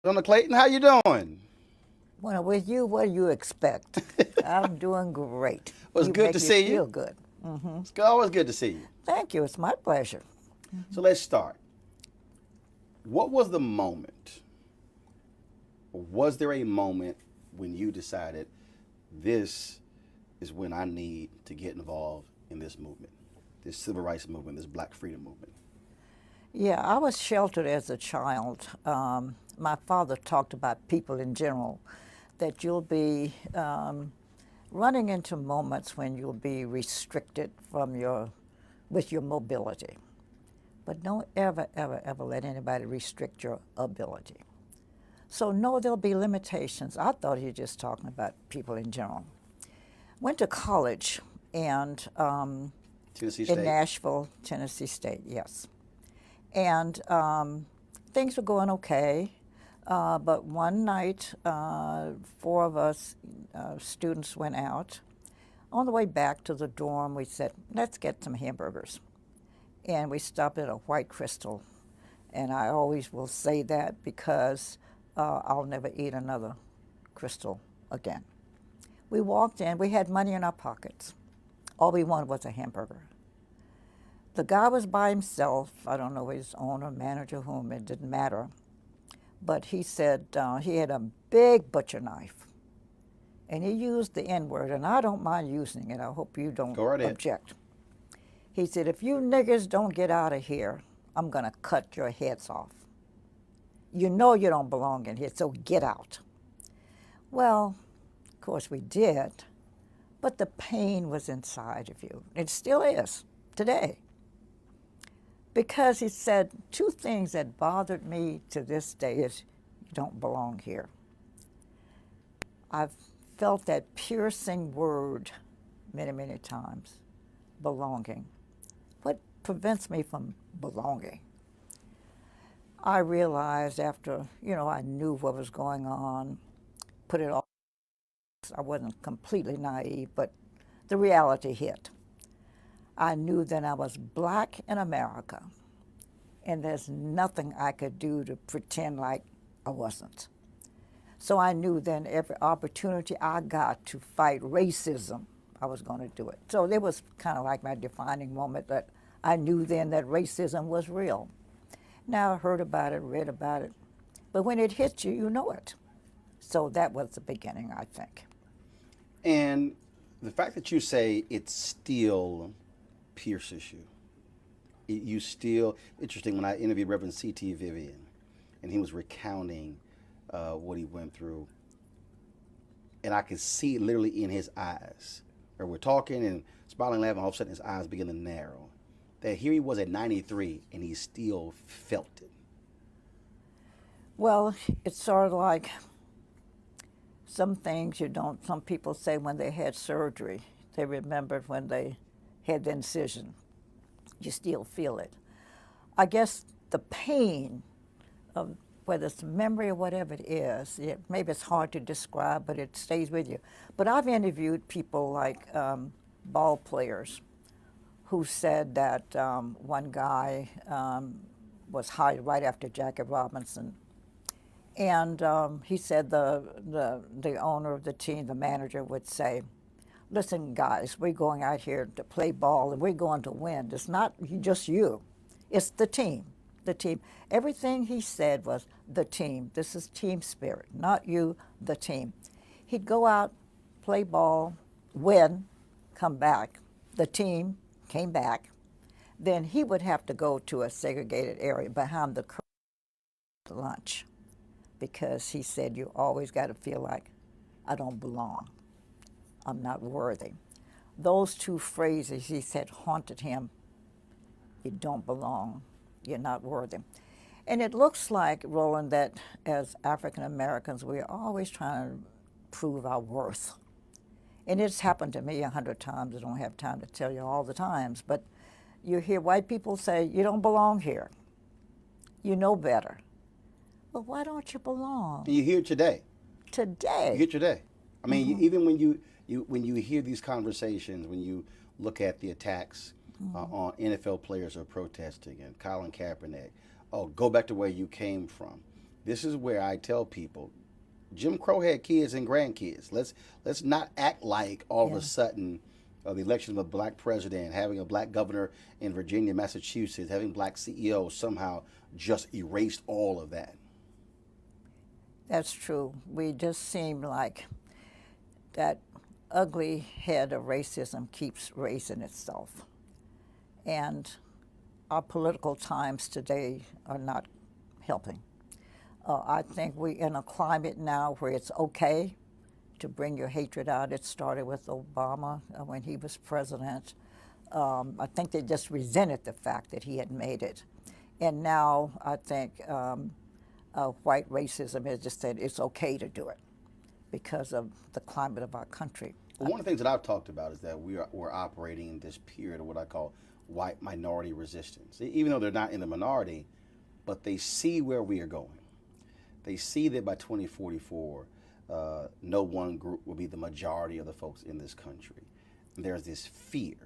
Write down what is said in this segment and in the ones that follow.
Xernona Clayton, how you doing? Well, with you, what do you expect? I'm doing great. Well, it's You good to make me see you. feel good. Always good to see you. Thank you. It's my pleasure. So let's start. What was the moment, or was there a moment when you decided this is when I need to get involved in this movement, this civil rights movement, this black freedom movement? Yeah, I was sheltered as a child. My father talked about people in general, that you'll be running into moments when you'll be restricted with your mobility. But don't ever, ever, ever let anybody restrict your ability. So no, there'll be limitations. I thought he was just talking about people in general. Went to college and Tennessee in State. Nashville, Tennessee State, yes. And things were going okay. But one night, four of us students went out. On the way back to the dorm, we said, let's get some hamburgers. And we stopped at a White Crystal. And I always will say that because I'll never eat another Crystal again. We walked in, we had money in our pockets. All we wanted was a hamburger. The guy was by himself. I don't know his owner, manager, whom, it didn't matter. But he said he had a big butcher knife. And he used the N word, and I don't mind using it. I hope you don't Go right ahead. object. He said, if you niggers don't get out of here, I'm going to cut your heads off. You know you don't belong in here, so get out. Well, of course we did, but the pain was inside of you. It still is today. Because he said two things that bothered me to this day is you don't belong here. I've felt that piercing word many, many times, belonging. What prevents me from belonging? I realized after, I knew what was going on, put it off. I wasn't completely naive, but the reality hit. I knew that I was black in America, and there's nothing I could do to pretend like I wasn't. So I knew then every opportunity I got to fight racism, I was going to do it. So it was kind of like my defining moment that I knew then that racism was real. Now I heard about it, read about it, but when it hits you, you know it. So that was the beginning, I think. And the fact that you say it still pierces you, you still interesting. When I interviewed Reverend C.T. Vivian, and he was recounting what he went through, and I could see it literally in his eyes. Or we're talking and smiling, laughing, all of a sudden his eyes begin to narrow. That here he was at 93, and he still felt it. Well, it's sort of like some things you don't, some people say when they had surgery, they remembered when they had the incision. You still feel it. I guess the pain of whether it's memory or whatever it is, maybe it's hard to describe, but it stays with you. But I've interviewed people like ball players who said that one guy was hired right after Jackie Robinson. And he said the owner of the team, the manager, would say, listen, guys, we're going out here to play ball and we're going to win. It's not just you, it's the team. The team. Everything he said was the team. This is team spirit, not you, the team. He'd go out, play ball, win, come back. The team came back. Then he would have to go to a segregated area behind the curtain at lunch because he said you always got to feel like I don't belong. I'm not worthy. Those two phrases he said haunted him. You don't belong. You're not worthy. And it looks like, Roland, that as African Americans, we're always trying to prove our worth. And it's happened to me 100 times. I don't have time to tell you all the times, but you hear white people say, you don't belong here. You know better. But why don't you belong? And you hear it today. You Today. hear it today. I mean, even when you hear these conversations, when you look at the attacks on NFL players who are protesting and Colin Kaepernick, oh, go back to where you came from. This is where I tell people, Jim Crow had kids and grandkids. Let's not act like all of a sudden the election of a black president, having a black governor in Virginia, Massachusetts, having black CEOs somehow just erased all of that. That's true. We just seem like that ugly head of racism keeps raising itself. And our political times today are not helping. I think we're in a climate now where it's okay to bring your hatred out. It started with Obama when he was president. I think they just resented the fact that he had made it. And now I think white racism has just said it's okay to do it because of the climate of our country. Well, one of the things that I've talked about is that we're operating in this period of what I call white minority resistance. Even though they're not in the minority, but they see where we are going. They see that by 2044, no one group will be the majority of the folks in this country. And there's this fear,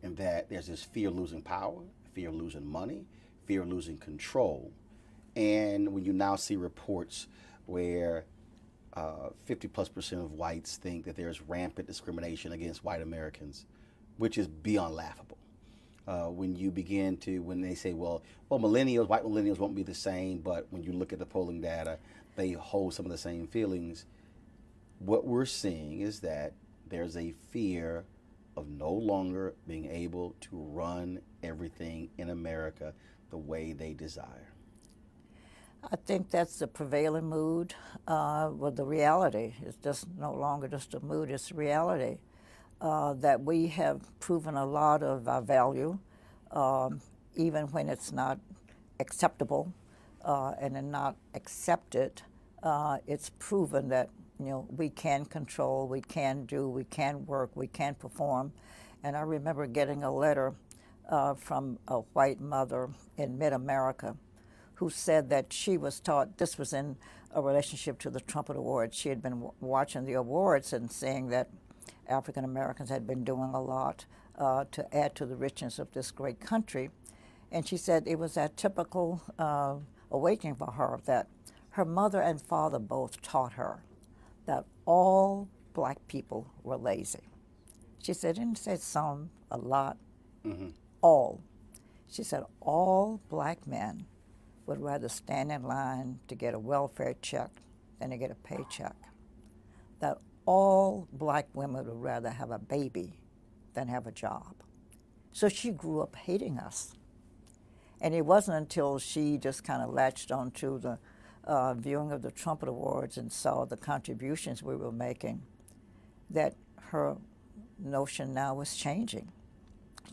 and that there's this fear of losing power, fear of losing money, fear of losing control. And when you now see reports where 50+% of whites think that there's rampant discrimination against white Americans, which is beyond laughable. When you begin to, when they say, well, millennials, white millennials won't be the same, but when you look at the polling data, they hold some of the same feelings. What we're seeing is that there's a fear of no longer being able to run everything in America the way they desire. I think that's the prevailing mood. Well, the reality is just no longer just a mood, it's reality. That we have proven a lot of our value, even when it's not acceptable and not accepted. It's proven that we can control, we can do, we can work, we can perform. And I remember getting a letter from a white mother in mid-America who said that she was taught, this was in a relationship to the Trumpet Awards. She had been watching the awards and saying that African Americans had been doing a lot to add to the richness of this great country. And she said it was that typical awakening for her that her mother and father both taught her that all black people were lazy. She said, didn't say some, a lot, all. She said all black men would rather stand in line to get a welfare check than to get a paycheck. That all black women would rather have a baby than have a job. So she grew up hating us. And it wasn't until she just kind of latched onto the viewing of the Trumpet Awards and saw the contributions we were making that her notion now was changing.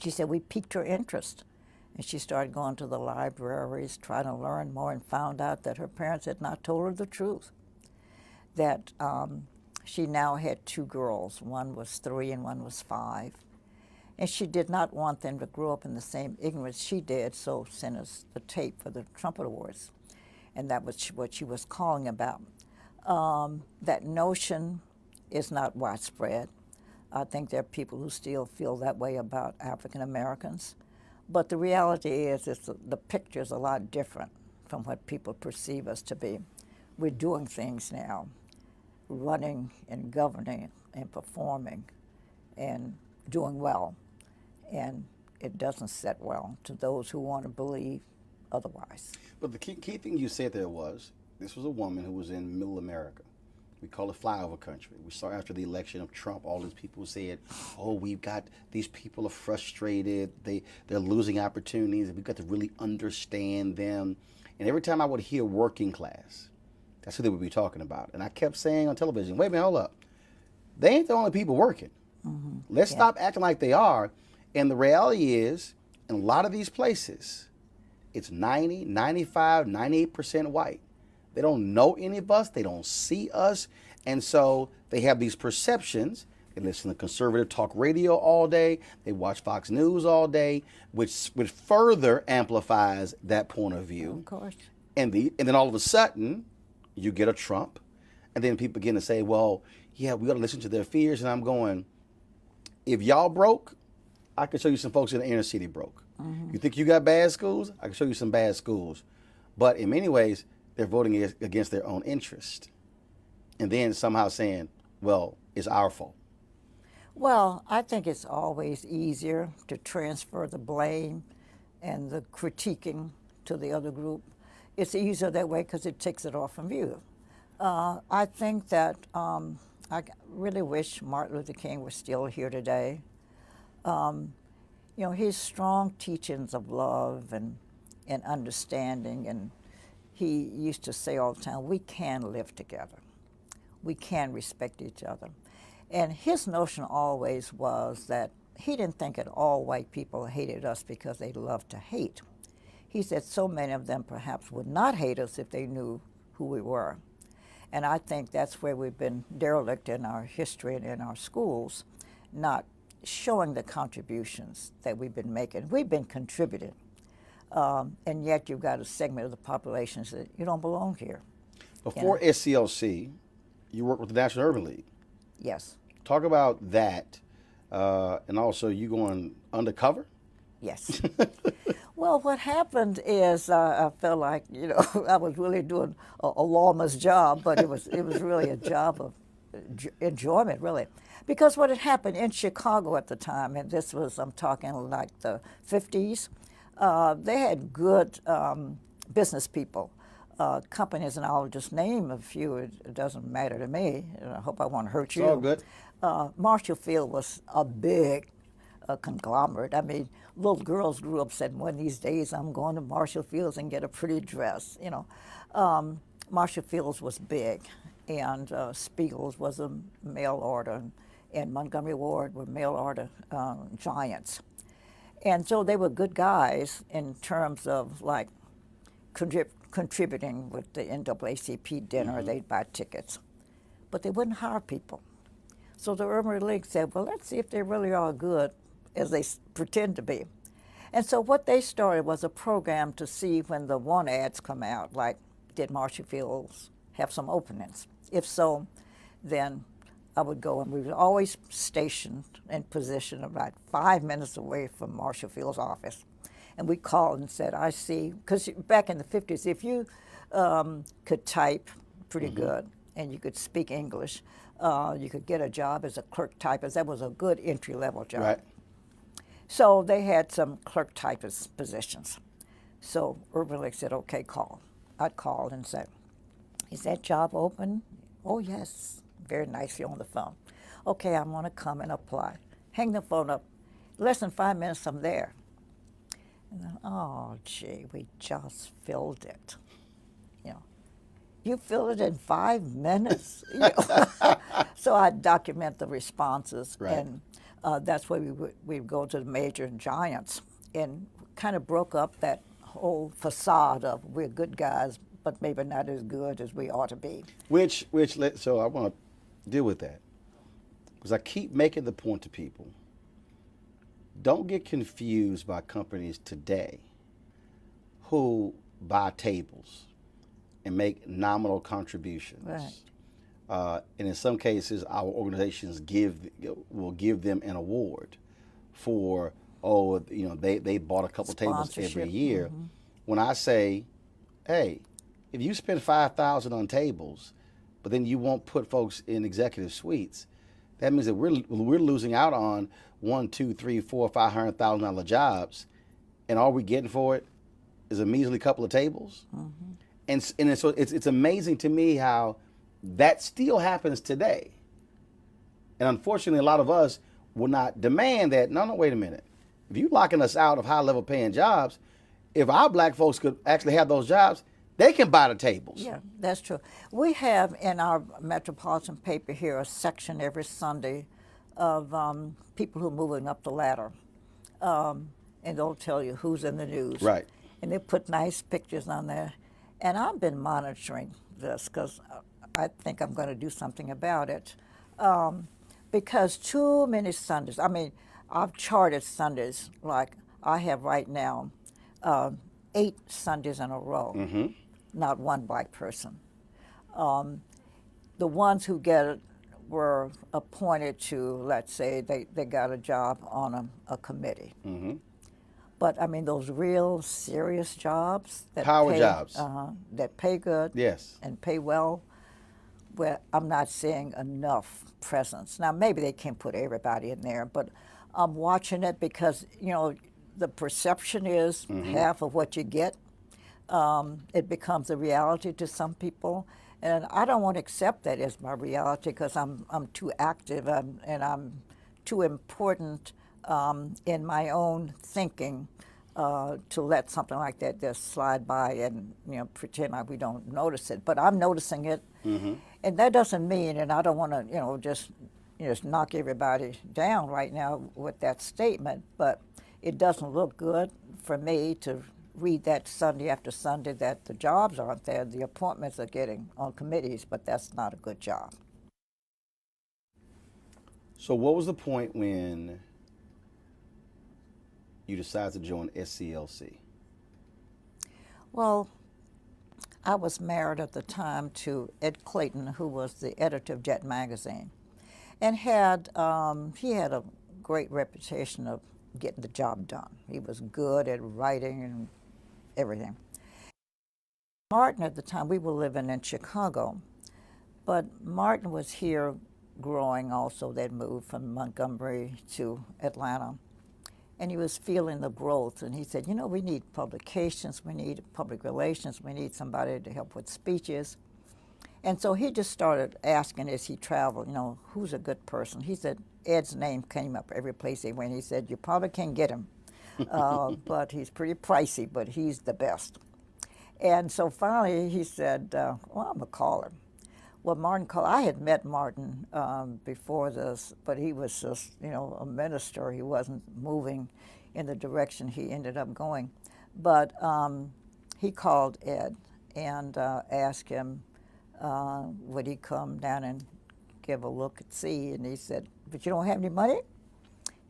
She said we piqued her interest. And she started going to the libraries, trying to learn more, and found out that her parents had not told her the truth. That she now had two girls. One was 3 and one was 5. And she did not want them to grow up in the same ignorance she did, so sent us the tape for the Trumpet Awards. And that was what she was calling about. That notion is not widespread. I think there are people who still feel that way about African Americans. But the reality is the picture is a lot different from what people perceive us to be. We're doing things now, running and governing and performing and doing well. And it doesn't set well to those who want to believe otherwise. But the key thing you said there was, this was a woman who was in middle America. We call it flyover country. We saw after the election of Trump, all these people said, oh, we've got, these people are frustrated, they're losing opportunities, and we've got to really understand them. And every time I would hear working class, that's who they would be talking about. And I kept saying on television, wait a minute, hold up. They ain't the only people working. Let's stop acting like they are. And the reality is, in a lot of these places, it's 90, 95, 98% white. They don't know any of us. They don't see us. And so they have these perceptions. They listen to conservative talk radio all day. They watch Fox News all day, which further amplifies that point of view. Of course. And then all of a sudden, you get a Trump. And then people begin to say, well, yeah, we got to listen to their fears. And I'm going, if y'all broke, I can show you some folks in the inner city broke. You think you got bad schools? I can show you some bad schools. But in many ways, they're voting against their own interest, and then somehow saying, well, it's our fault. Well, I think it's always easier to transfer the blame and the critiquing to the other group. It's easier that way because it takes it off from you. I think that really wish Martin Luther King was still here today. His strong teachings of love and understanding, and he used to say all the time, we can live together. We can respect each other. And his notion always was that he didn't think that all white people hated us because they loved to hate. He said so many of them perhaps would not hate us if they knew who we were. And I think that's where we've been derelict in our history and in our schools, not showing the contributions that we've been making. We've been contributing, and yet you've got a segment of the population that you don't belong here. Before SCLC, you worked with the National Urban League. Yes. Talk about that, and also you going undercover? Yes. Well, what happened is I felt like, I was really doing a lawman's job, but it was really a job of enjoyment, really. Because what had happened in Chicago at the time, and this was, I'm talking like the 50s, they had good business people, companies, and I'll just name a few. It doesn't matter to me. I hope I won't hurt you. It's all good. Marshall Field was a big conglomerate. I mean, little girls grew up saying, one of these days I'm going to Marshall Fields and get a pretty dress, Marshall Fields was big, and Spiegel's was a mail order, and Montgomery Ward were mail order giants. And so they were good guys in terms of like contributing with the NAACP dinner. Mm-hmm. They'd buy tickets, but they wouldn't hire people. So the Urban League said, well, let's see if they really are good as they pretend to be. And so what they started was a program to see when the want ads come out, like, did Marshall Fields have some openings? If so, then I would go, and we were always stationed in position about 5 minutes away from Marshall Fields' office. And we called and said, I see, because back in the 50s, if you could type pretty mm-hmm. good and you could speak English, you could get a job as a clerk typist. That was a good entry-level job. Right. So they had some clerk typist positions. So Urban League said, okay, call. I'd call and say, is that job open? Oh, yes, very nicely on the phone. Okay, I'm going to come and apply. Hang the phone up. Less than 5 minutes, I'm there. And then, oh, gee, we just filled it. You filled it in 5 minutes? So I'd document the responses, right. And that's where we would go to the major giants and kind of broke up that whole facade of we're good guys, but maybe not as good as we ought to be. So I want to deal with that, because I keep making the point to people, don't get confused by companies today who buy tables and make nominal contributions. Right. And in some cases, our organizations will give them an award for, they bought a couple tables every year. Mm-hmm. When I say, hey, if you spend $5,000 on tables, but then you won't put folks in executive suites, that means that we're losing out on $1, $2, $3, $4, $500,000 jobs, and all we're getting for it is a measly couple of tables. Mm-hmm. And so it's amazing to me how that still happens today. And unfortunately, a lot of us will not demand that. No, wait a minute. If you're locking us out of high-level paying jobs, if our black folks could actually have those jobs, they can buy the tables. Yeah, that's true. We have in our metropolitan paper here a section every Sunday of people who are moving up the ladder. And they'll tell you who's in the news. Right. And they put nice pictures on there. And I've been monitoring this because I think I'm going to do something about it. Because too many Sundays, I've charted Sundays, like I have right now, 8 Sundays in a row, mm-hmm. not one black person. The ones who get it were appointed to, let's say, they got a job on a committee. Mm-hmm. But I mean, those real serious jobs that Power pay, jobs. that pay good Yes. and pay well, where I'm not seeing enough presence. Now, maybe they can't put everybody in there, but I'm watching it because, you know, the perception is half of what you get. It becomes a reality to some people. And I don't want to accept that as my reality because I'm too active and I'm too important in my own thinking to let something like that just slide by and, you know, pretend like we don't notice it. But I'm noticing it, and that doesn't mean, and I don't want to, you know, just knock everybody down right now with that statement. But it doesn't look good for me to read that Sunday after Sunday that the jobs aren't there, the appointments are getting on committees, but that's not a good job. So what was the point when you decided to join SCLC? Well, I was married at the time to Ed Clayton, who was the editor of Jet Magazine, and he had a great reputation of getting the job done. He was good at writing and everything. Martin at the time, we were living in Chicago, but Martin was here growing also. They'd moved from Montgomery to Atlanta. And he was feeling the growth, and he said, you know, we need publications, we need public relations, we need somebody to help with speeches. And so he just started asking as he traveled, you know, who's a good person? He said, Ed's name came up every place he went. He said, you probably can't get him, but he's pretty pricey, but he's the best. And so finally he said, well, I'm going to call him. Well, Martin called. I had met Martin before this, but he was just, you know, a minister. He wasn't moving in the direction he ended up going. But he called Ed and asked him, would he come down and give a look and see? And he said, but you don't have any money?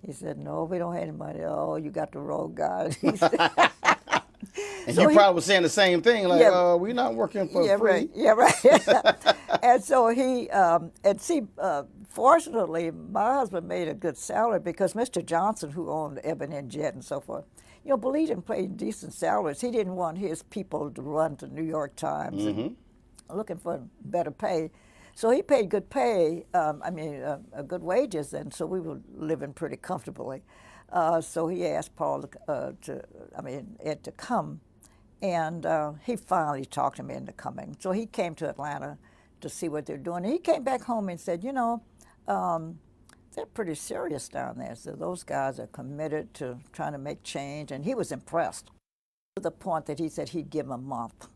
He said, no, we don't have any money. Oh, you got the wrong guy. He said, And so you probably was saying the same thing, like, Yeah. we're not working for yeah, free. right. Yeah, right. And so fortunately, my husband made a good salary because Mr. Johnson, who owned Ebony and Jet and so forth, you know, believed in paying decent salaries. He didn't want his people to run to New York Times and looking for better pay. So he paid good pay, good wages, and so we were living pretty comfortably. So he asked Ed to come. And he finally talked him into coming. So he came to Atlanta to see what they're doing. And he came back home and said, you know, they're pretty serious down there. So those guys are committed to trying to make change. And he was impressed to the point that he said he'd give him a month.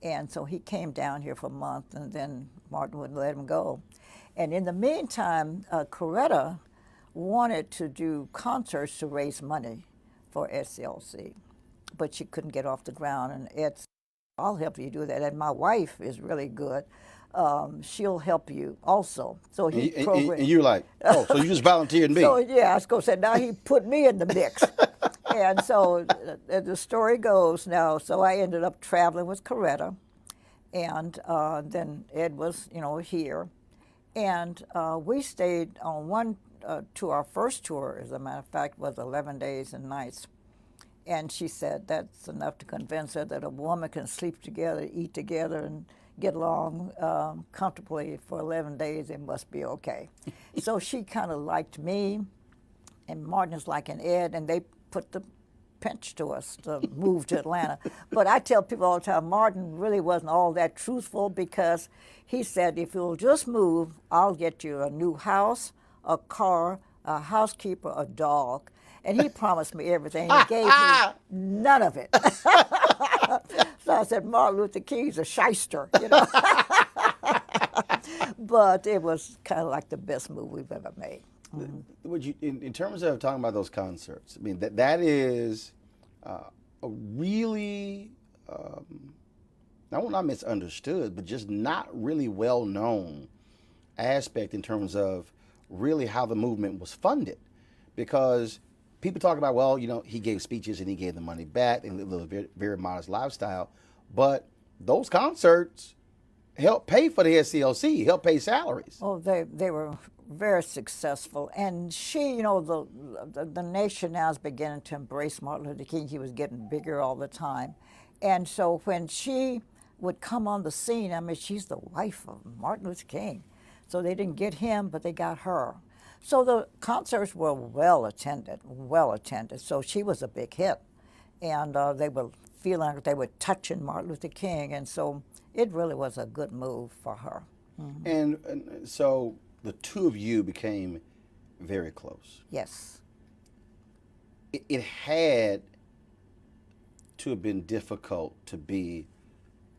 And so he came down here for a month, and then Martin wouldn't let him go. And in the meantime, Coretta wanted to do concerts to raise money for SCLC. But she couldn't get off the ground, and Ed said, I'll help you do that. And my wife is really good. She'll help you also. So he and you're like, oh, so you just volunteered me. So yeah, I was going to say, now he put me in the mix. And so the story goes now, so I ended up traveling with Coretta, and then Ed was, you know, here. And we stayed on one tour. Our first tour, as a matter of fact, was 11 days and nights. And she said that's enough to convince her that a woman can sleep together, eat together, and get along comfortably for 11 days. It must be okay. So she kind of liked me, and Martin is liking Ed, and they put the pinch to us to move to Atlanta. But I tell people all the time, Martin really wasn't all that truthful because he said, if you'll just move, I'll get you a new house, a car, a housekeeper, a dog. And he promised me everything. He gave me none of it. So I said, Martin Luther King's a shyster, you know. But it was kind of like the best move we've ever made. Would you, in terms of talking about those concerts, I mean, that is a really, not misunderstood, but just not really well-known aspect in terms of really how the movement was funded. Because people talk about, well, you know, he gave speeches and he gave the money back and lived a very, very modest lifestyle. But those concerts helped pay for the SCLC, helped pay salaries. Oh, they were very successful, and she, the nation now is beginning to embrace Martin Luther King. He was getting bigger all the time, and so when she would come on the scene, I mean, she's the wife of Martin Luther King, so they didn't get him, but they got her. So the concerts were well attended, well attended. So she was a big hit, and they were feeling like they were touching Martin Luther King, and so it really was a good move for her. And so the two of you became very close. Yes. It had to have been difficult to be.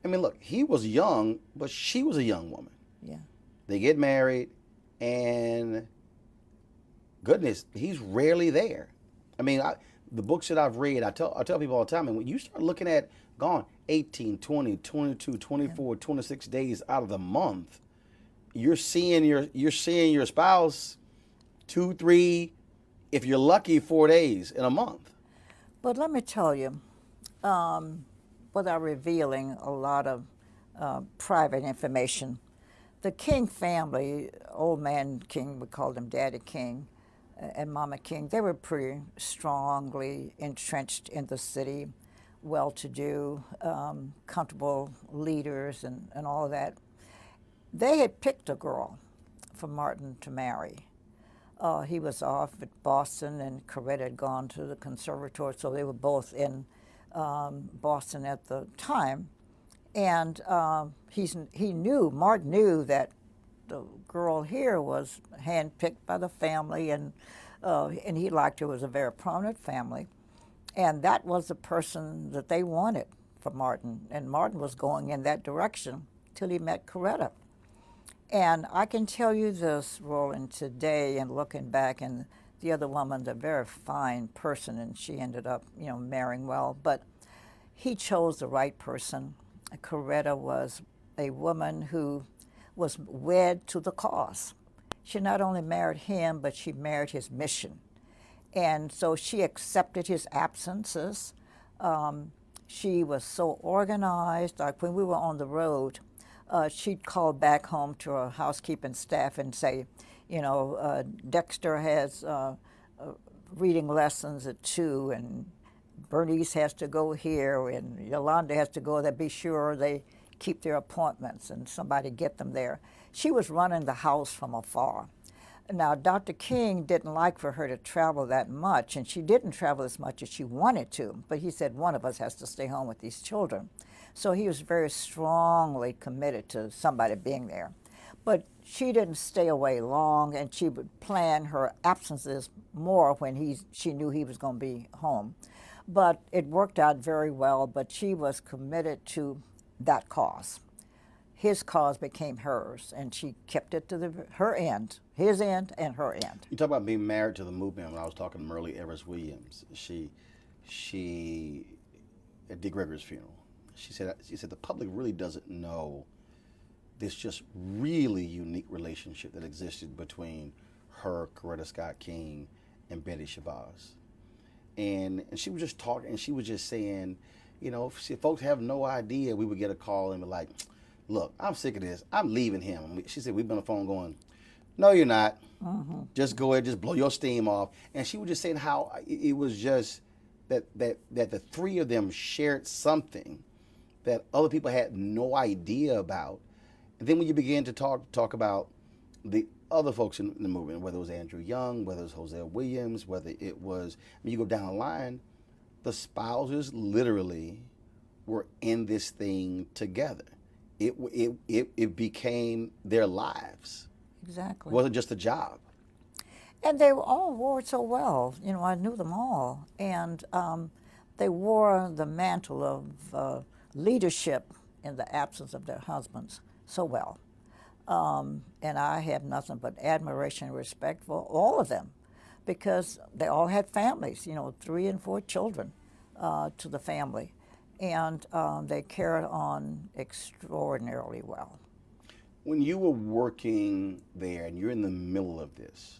I mean, look, he was young, but she was a young woman. Yeah. They get married, and goodness, he's rarely there. I mean, the books that I've read, I tell people all the time, and when you start looking at gone 18, 20, 22, 24, 26 days out of the month, you're seeing your spouse 2, 3, if you're lucky, 4 days in a month. But let me tell you, without revealing a lot of private information, the King family, old man King, we called him Daddy King, and Mama King, they were pretty strongly entrenched in the city, well-to-do, comfortable leaders and all of that. They had picked a girl for Martin to marry. He was off at Boston, and Coretta had gone to the conservatory, so they were both in Boston at the time. And Martin knew that the girl here was handpicked by the family, and he liked her. It was a very prominent family. And that was the person that they wanted for Martin. And Martin was going in that direction till he met Coretta. And I can tell you this, Roland, today, and looking back, and the other woman's a very fine person, and she ended up, marrying well. But he chose the right person. Coretta was a woman who was wed to the cause. She not only married him, but she married his mission. And so she accepted his absences. She was so organized. Like when we were on the road, she'd call back home to her housekeeping staff and say, Dexter has reading lessons at 2, and Bernice has to go here, and Yolanda has to go there. Be sure they keep their appointments and somebody get them there. She was running the house from afar. Now, Dr. King didn't like for her to travel that much, and she didn't travel as much as she wanted to, but he said one of us has to stay home with these children. So he was very strongly committed to somebody being there. But she didn't stay away long, and she would plan her absences more when she knew he was going to be home. But it worked out very well, but she was committed to that cause. His cause became hers, and she kept it to her end, his end and her end. You talk about being married to the movement. When I was talking to Merle Evers Williams, she at Dick Gregory's funeral, she said the public really doesn't know this just really unique relationship that existed between her, Coretta Scott King, and Betty Shabazz. And she was just talking, and she was just saying, if folks have no idea, we would get a call and be like, look, I'm sick of this. I'm leaving him. She said, we've been on the phone going, no, you're not. Mm-hmm. Just go ahead, just blow your steam off. And she was just saying how it was just that the three of them shared something that other people had no idea about. And then when you begin to talk about the other folks in the movement, whether it was Andrew Young, whether it was Hosea Williams, whether it was, you go down the line, the spouses literally were in this thing together. It became their lives. Exactly. It wasn't just a job. And they all wore it so well. I knew them all. And they wore the mantle of leadership in the absence of their husbands so well. And I have nothing but admiration and respect for all of them, because they all had families, 3 and 4 children to the family. And they carried on extraordinarily well. When you were working there and you're in the middle of this,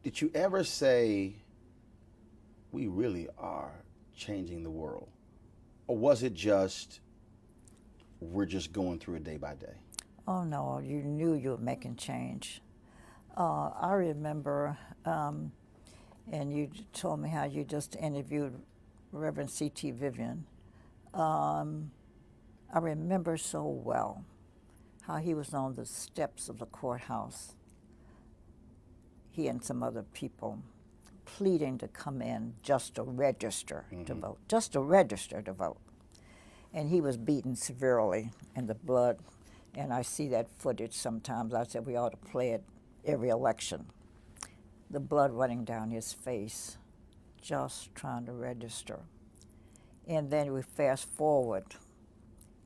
did you ever say, we really are changing the world? Or was it just, we're just going through it day by day? Oh no, you knew you were making change. I remember, and you told me how you just interviewed Reverend C.T. Vivian. I remember so well how he was on the steps of the courthouse, he and some other people, pleading to come in just to register to vote, just to register to vote. And he was beaten severely, and the blood, and I see that footage sometimes. I said we ought to play it every election. The blood running down his face, just trying to register. And then we fast forward,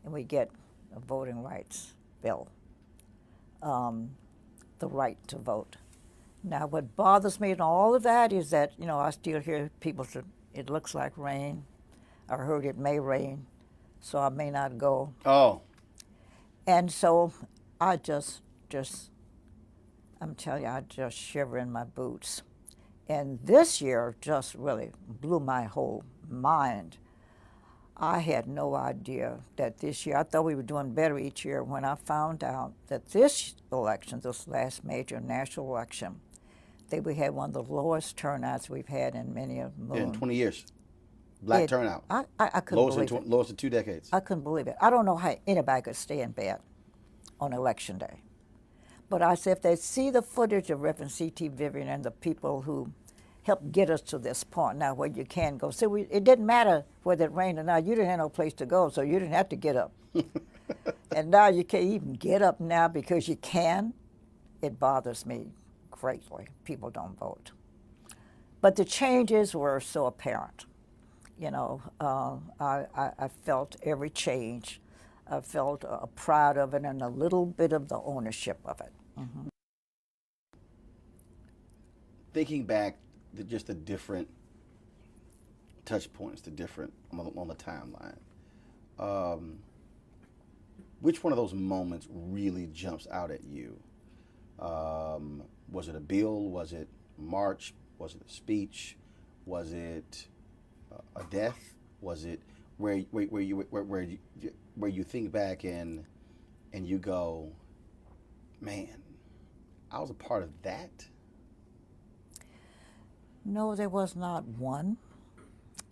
and we get a voting rights bill, the right to vote. Now, what bothers me in all of that is that, you know, I still hear people say, it looks like rain. I heard it may rain, so I may not go. Oh. And so I just, I'm telling you, I just shiver in my boots. And this year just really blew my whole mind. I had no idea that this year, I thought we were doing better each year when I found out that this election, this last major national election, that we had one of the lowest turnouts we've had in many a moon. In 20 years. Black turnout. I couldn't believe it. Lowest in 2 decades. I couldn't believe it. I don't know how anybody could stay in bed on election day. But I said, if they see the footage of Reverend C.T. Vivian and the people who helped get us to this point now where you can go. So it didn't matter whether it rained or not. You didn't have no place to go, so you didn't have to get up. And now you can't even get up now because you can. It bothers me greatly. People don't vote. But the changes were so apparent. You know, I felt every change. I felt proud of it and a little bit of the ownership of it. Mm-hmm. Thinking back, just the different touch points, the different on the timeline. Which one of those moments really jumps out at you? Was it a bill? Was it a march? Was it a speech? Was it a death? Was it where you think back and you go, man, I was a part of that? No, there was not one.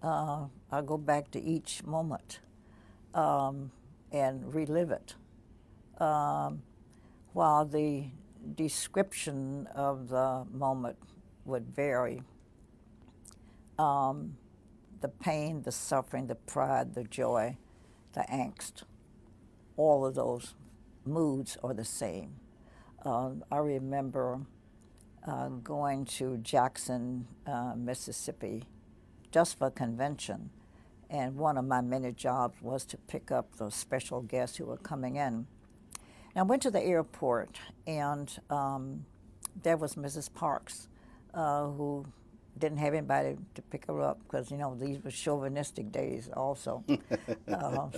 I go back to each moment and relive it. While the description of the moment would vary, the pain, the suffering, the pride, the joy, the angst, all of those moods are the same. I remember going to Jackson, Mississippi, just for a convention, and one of my many jobs was to pick up those special guests who were coming in. And I went to the airport, and there was Mrs. Parks, who didn't have anybody to pick her up because, you know, these were chauvinistic days also,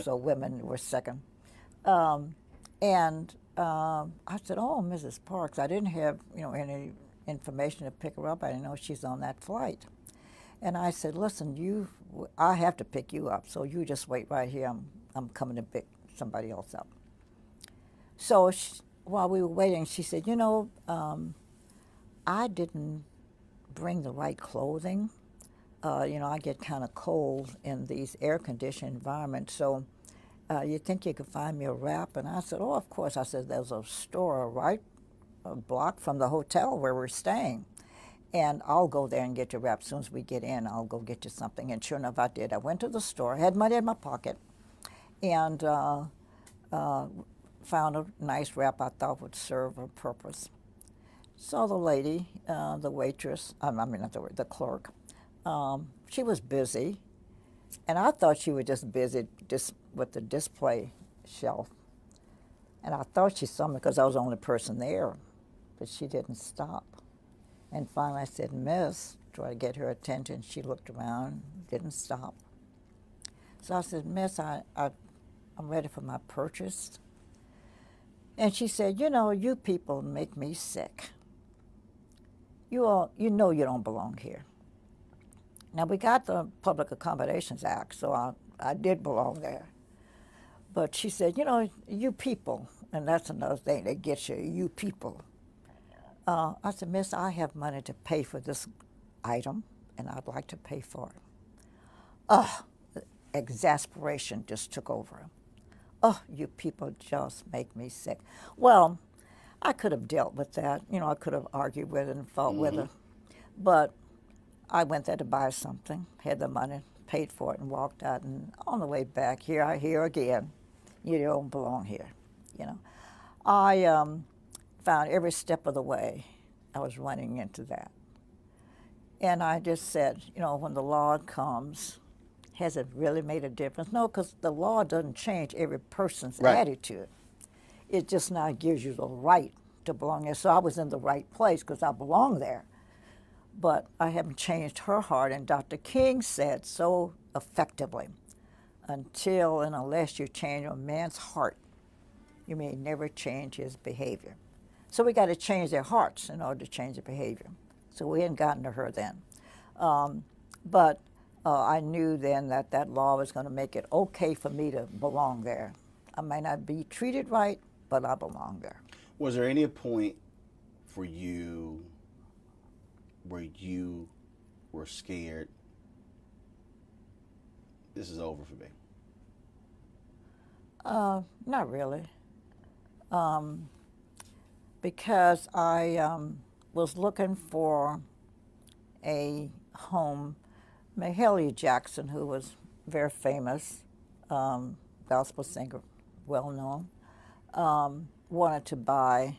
so women were second. And I said, oh, Mrs. Parks, I didn't have, you know, any information to pick her up. I didn't know she's on that flight. And I said, listen, I have to pick you up, so you just wait right here. I'm coming to pick somebody else up. So while we were waiting, she said, you know, I didn't bring the right clothing. You know, I get kind of cold in these air-conditioned environments, so you think you could find me a wrap? And I said, oh, of course. I said, there's a store right a block from the hotel where we're staying, and I'll go there and get your wrap. As soon as we get in, I'll go get you something. And sure enough, I did. I went to the store, had money in my pocket, and found a nice wrap I thought would serve her purpose. Saw the lady, the waitress, I mean, not the clerk. She was busy, and I thought she was just busy with the display shelf. And I thought she saw me because I was the only person there, but she didn't stop. And finally I said, Miss, try to get her attention. She looked around, didn't stop. So I said, Miss, I'm ready for my purchase. And she said, you know, you people make me sick. You know you don't belong here. Now, we got the Public Accommodations Act, so I did belong there. But she said, you know, you people, and that's another thing that gets you, you people. I said, Miss, I have money to pay for this item, and I'd like to pay for it. Oh, exasperation just took over. Oh, you people just make me sick. Well, I could have dealt with that. You know, I could have argued with her and fought with her. But I went there to buy something, had the money, paid for it, and walked out. And on the way back, here I hear again, you don't belong here. You know, I found every step of the way I was running into that. And I just said, you know, when the law comes, has it really made a difference? No, because the law doesn't change every person's Right. attitude. It just now gives you the right to belong there. So I was in the right place because I belong there. But I haven't changed her heart. And Dr. King said so effectively, until and unless you change a man's heart, you may never change his behavior. So we got to change their hearts in order to change their behavior. So we hadn't gotten to her then. But I knew then that that law was going to make it okay for me to belong there. I may not be treated right, but I belong there. Was there any point for you where you were scared, this is over for me? Not really. Because I was looking for a home. Mahalia Jackson, who was very famous, gospel singer, well known, wanted to buy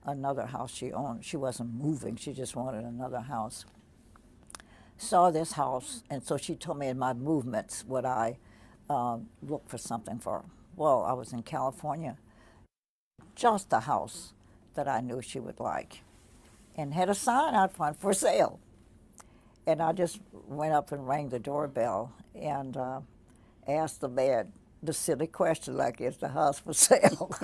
another house she owned. She wasn't moving, she just wanted another house. Saw this house, and so she told me in my movements would I look for something for her. Well, I was in California, just the house that I knew she would like, and had a sign out front for sale. And I just went up and rang the doorbell and asked the man the silly question like, is the house for sale?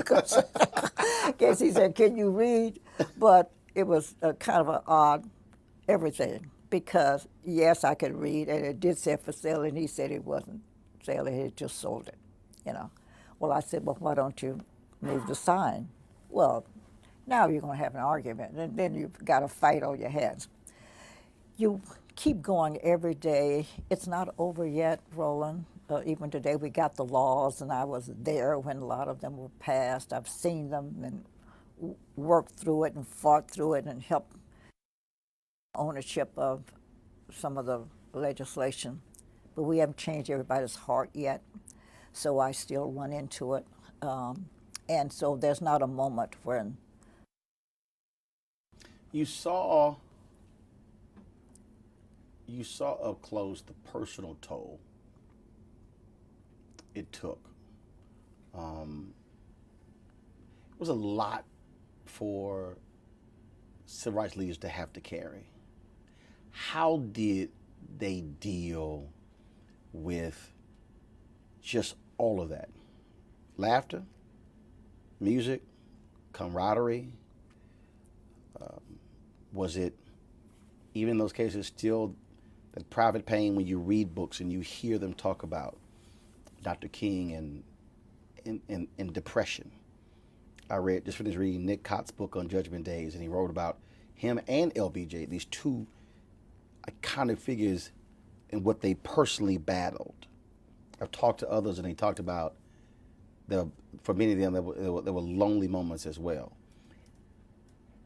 Guess he said, can you read? But it was a kind of an odd everything because, yes, I could read, and it did say for sale, and he said it wasn't sale, he had just sold it, you know. Well, I said, well, why don't you move the sign? Well, now you're going to have an argument, and then you've got a fight on your hands. You keep going every day. It's not over yet, Roland. Even today, we got the laws, and I was there when a lot of them were passed. I've seen them and worked through it and fought through it and helped ownership of some of the legislation. But we haven't changed everybody's heart yet, so I still run into it. And so there's not a moment when You saw up close the personal toll it took. It was a lot for civil rights leaders to have to carry. How did they deal with just all of that? Laughter, music, camaraderie. Was it, even in those cases, still that private pain when you read books and you hear them talk about Dr. King and depression? I just finished reading Nick Cott's book on Judgment Days, and he wrote about him and LBJ, these two iconic figures, and what they personally battled. I've talked to others, and they talked about for many of them, there were lonely moments as well.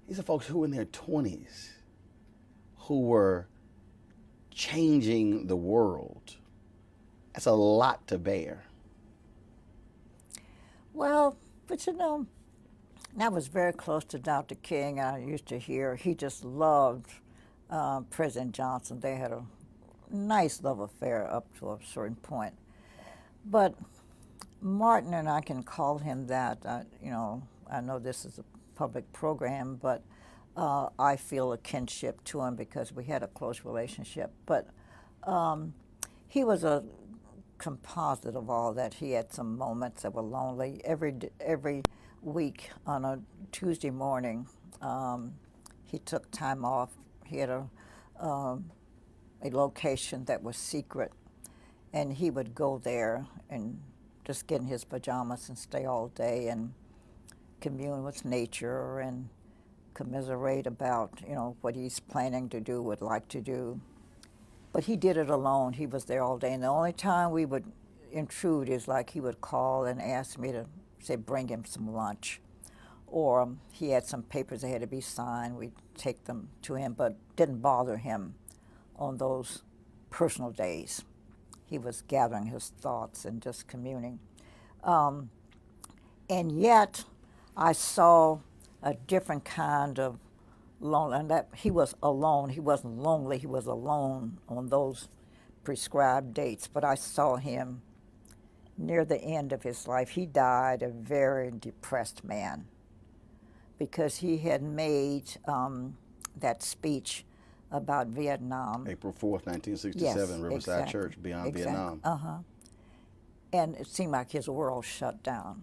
These are folks who were in their 20s, who were changing the world. That's a lot to bear. well, but you know, I was very close to Dr. King. I used to hear he just loved President Johnson. They had a nice love affair up to a certain point. But Martin, and I can call him that, you know, I know this is a public program, but I feel a kinship to him because we had a close relationship. But he was a composite of all that. He had some moments that were lonely. Every week on a Tuesday morning, he took time off. He had a location that was secret, and he would go there and just get in his pajamas and stay all day and commune with nature and commiserate about, what he's planning to do, would like to do. But he did it alone. He was there all day. And the only time we would intrude is like he would call and ask me to, say, bring him some lunch. Or he had some papers that had to be signed. We'd take them to him, but didn't bother him on those personal days. He was gathering his thoughts and just communing. And yet, I saw a different kind of lonely, and that he was alone. He wasn't lonely. He was alone on those prescribed dates. But I saw him near the end of his life. He died a very depressed man because he had made that speech about Vietnam. April 4th, 1967, Yes, Riverside exactly, Church, Beyond exactly. Vietnam. And it seemed like his world shut down.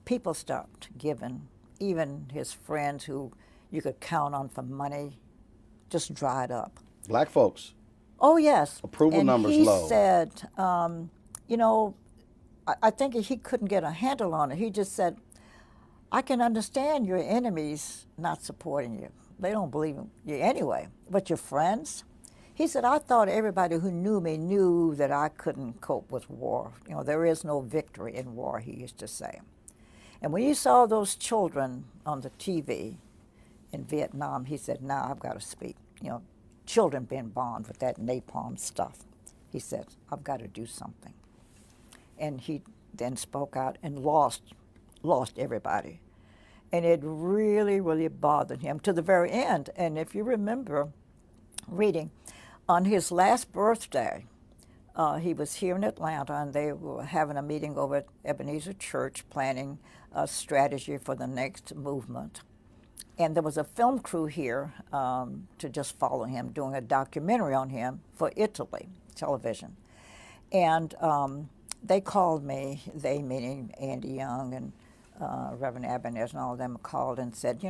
People stopped giving. Even his friends who you could count on for money just dried up. Black folks. Oh, yes. Approval and numbers he low. Said, I think he couldn't get a handle on it. He just said, I can understand your enemies not supporting you. They don't believe in you anyway. But your friends? He said, I thought everybody who knew me knew that I couldn't cope with war. There is no victory in war, he used to say. And when he saw those children on the TV in Vietnam, he said, now I've got to speak. Children being bombed with that napalm stuff. He said, I've got to do something. And he then spoke out and lost everybody. And it really, really bothered him to the very end. And if you remember reading, on his last birthday, he was here in Atlanta, and they were having a meeting over at Ebenezer Church planning a strategy for the next movement. And there was a film crew here to just follow him, doing a documentary on him for Italy television. And they called me, they meaning Andy Young and Reverend Ebenezer and all of them called and said,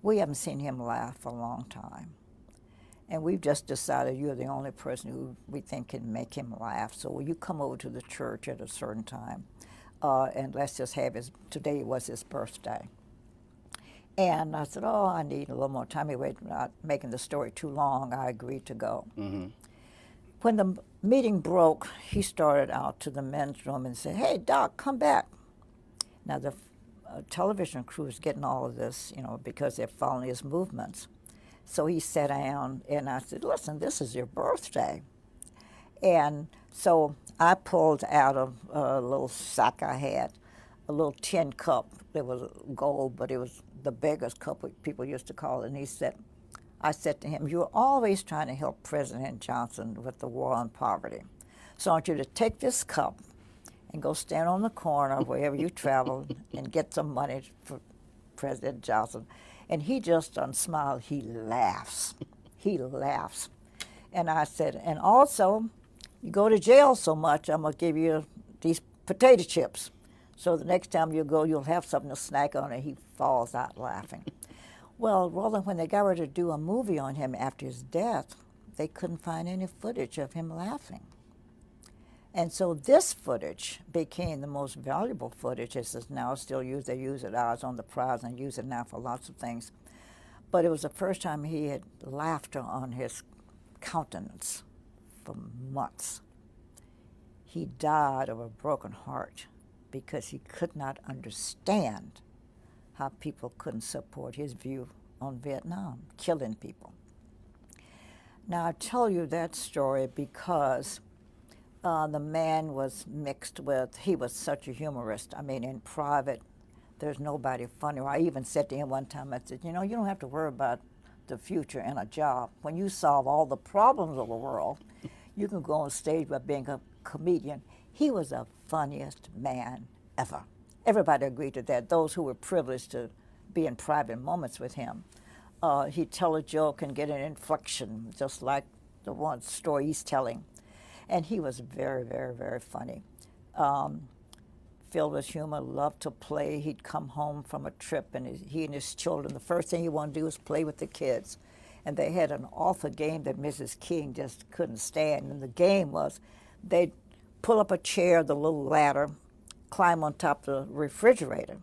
we haven't seen him laugh for a long time. And we've just decided you're the only person who we think can make him laugh. So will you come over to the church at a certain time? And let's just have today was his birthday. And I said, I need a little more time. Anyway, not making the story too long, I agreed to go. Mm-hmm. When the meeting broke, he started out to the men's room and said, hey, Doc, come back. Now, the television crew is getting all of this, because they're following his movements. So he sat down, and I said, listen, this is your birthday. And so I pulled out of a little sack I had, a little tin cup. It was gold, but it was the beggar's cup, what people used to call it. And I said to him, you're always trying to help President Johnson with the war on poverty. So I want you to take this cup and go stand on the corner wherever you travel and get some money for President Johnson. And he just smiled. He laughs. He laughs. And I said, and also, you go to jail so much, I'm going to give you these potato chips. So the next time you go, you'll have something to snack on, and he falls out laughing. Well, Roland, when they got ready to do a movie on him after his death, they couldn't find any footage of him laughing. And so this footage became the most valuable footage. It's now still used. They use it. I was on the prize and use it now for lots of things. But it was the first time he had laughter on his countenance for months. He died of a broken heart because he could not understand how people couldn't support his view on Vietnam, killing people. Now, I tell you that story because the man was mixed with, he was such a humorist. I mean, in private, there's nobody funnier. I even said to him one time, I said, you don't have to worry about the future and a job. When you solve all the problems of the world, you can go on stage by being a comedian. He was the funniest man ever. Everybody agreed to that, those who were privileged to be in private moments with him. He'd tell a joke and get an inflection, just like the one story he's telling. And he was very, very, very funny. Filled with humor, loved to play. He'd come home from a trip, and he and his children, the first thing he wanted to do was play with the kids. And they had an awful game that Mrs. King just couldn't stand. And the game was they'd pull up a chair, the little ladder, climb on top of the refrigerator.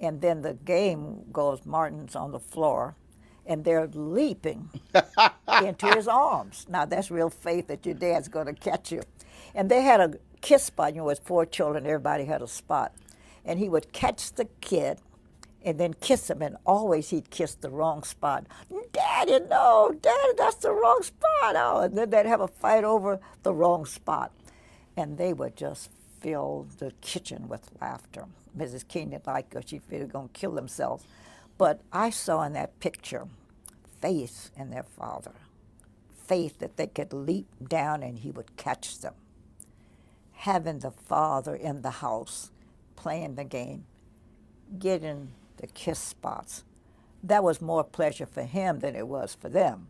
And then the game goes, Martin's on the floor, and they're leaping into his arms. Now, that's real faith that your dad's going to catch you. And they had a kiss spot. You know, with 4 children, everybody had a spot. And he would catch the kid and then kiss him, and always he'd kiss the wrong spot. Daddy, no, Daddy, that's the wrong spot. Oh, and then they'd have a fight over the wrong spot. And they would just fill the kitchen with laughter. Mrs. King didn't like her. She figured they were going to kill themselves. But I saw in that picture faith in their father, faith that they could leap down and he would catch them. Having the father in the house, playing the game, getting the kiss spots, that was more pleasure for him than it was for them.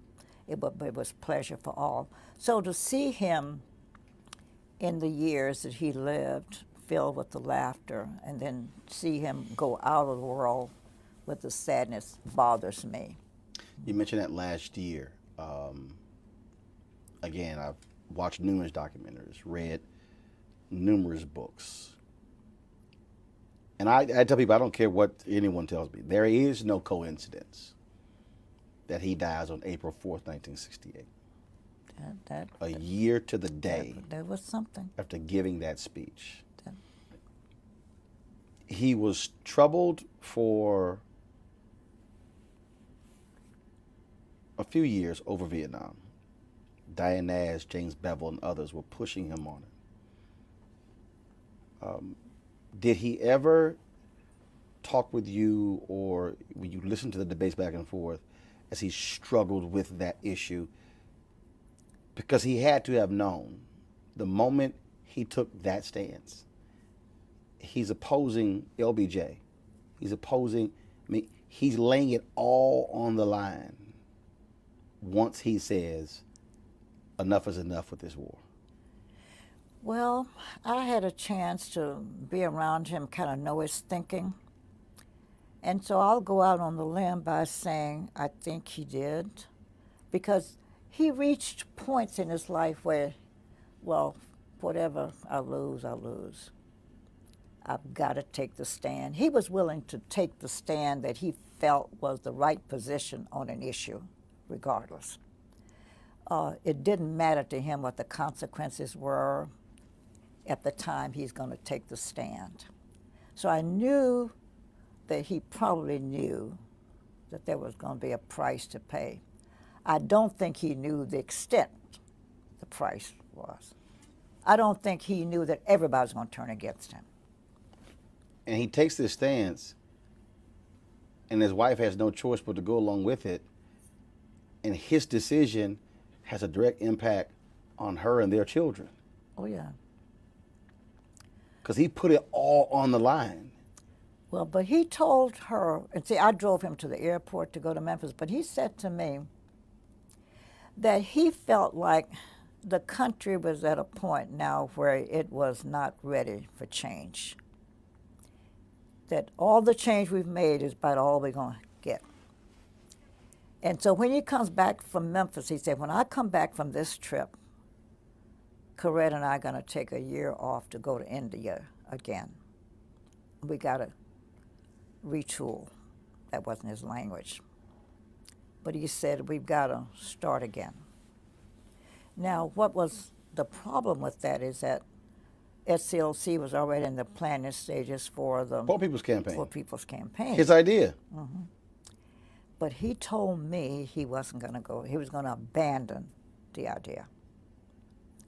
It was pleasure for all. So to see him in the years that he lived, filled with the laughter, and then see him go out of the world with the sadness bothers me. You mentioned that last year. Again, I've watched numerous documentaries, read numerous books. And I tell people, I don't care what anyone tells me, there is no coincidence that he dies on April 4th, 1968. A year to the day. There was something. After giving that speech. He was troubled for a few years over Vietnam. Diane Nash, James Bevel, and others were pushing him on it. Did he ever talk with you, or when you listen to the debates back and forth, as he struggled with that issue? Because he had to have known the moment he took that stance, he's opposing LBJ. He's opposing, he's laying it all on the line once he says, enough is enough with this war. Well, I had a chance to be around him, kind of know his thinking. And so I'll go out on the limb by saying I think he did, because he reached points in his life where, well, whatever I lose, I lose. I've got to take the stand. He was willing to take the stand that he felt was the right position on an issue, regardless. It didn't matter to him what the consequences were. At the time, he's going to take the stand. So I knew that he probably knew that there was going to be a price to pay. I don't think he knew the extent the price was. I don't think he knew that everybody was going to turn against him. And he takes this stance, and his wife has no choice but to go along with it. And his decision has a direct impact on her and their children. Oh, yeah. Because he put it all on the line. Well, but he told her, and see, I drove him to the airport to go to Memphis, but he said to me that he felt like the country was at a point now where it was not ready for change. That all the change we've made is about all we're going to get. And so when he comes back from Memphis, he said, when I come back from this trip, Coretta and I are going to take a year off to go to India again. We got to retool. That wasn't his language. But he said, we've got to start again. Now, what was the problem with that is that SCLC was already in the planning stages for the Poor People's Campaign. Poor People's Campaign. His idea. Mm-hmm. But he told me he wasn't going to go. He was going to abandon the idea.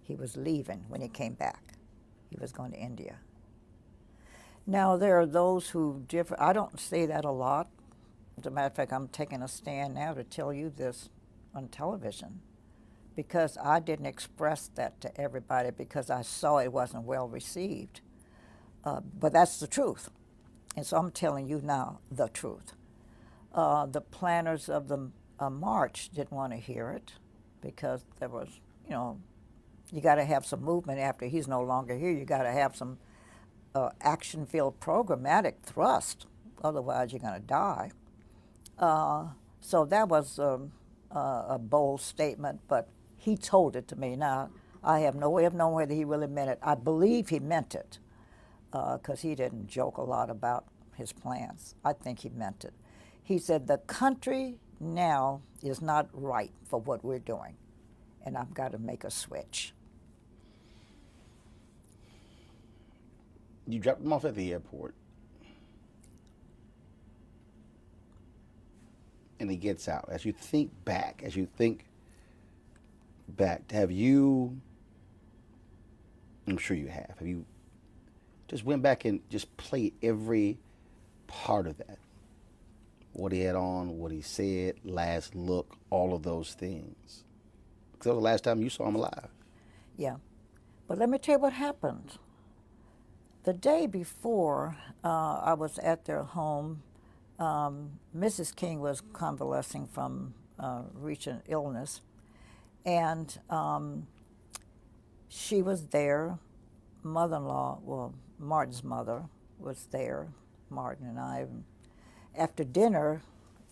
He was leaving when he came back. He was going to India. Now, there are those who differ. I don't say that a lot. As a matter of fact, I'm taking a stand now to tell you this on television, because I didn't express that to everybody because I saw it wasn't well received. But that's the truth. And so I'm telling you now the truth. The planners of the march didn't want to hear it because there was, you got to have some movement after he's no longer here. You got to have some action-filled programmatic thrust. Otherwise, you're going to die. So that was a bold statement, but he told it to me. Now, I have no way of knowing whether he really meant it. I believe he meant it because he didn't joke a lot about his plans. I think he meant it. He said, the country now is not right for what we're doing, and I've got to make a switch. You dropped him off at the airport, and he gets out. As you think back, have you, I'm sure you have you just went back and just played every part of that? What he had on, what he said, last look, all of those things. Because that was the last time you saw him alive. Yeah. But let me tell you what happened. The day before, I was at their home. Mrs. King was convalescing from recent illness, and she was there. Mother-in-law, well, Martin's mother was there, Martin and I. After dinner,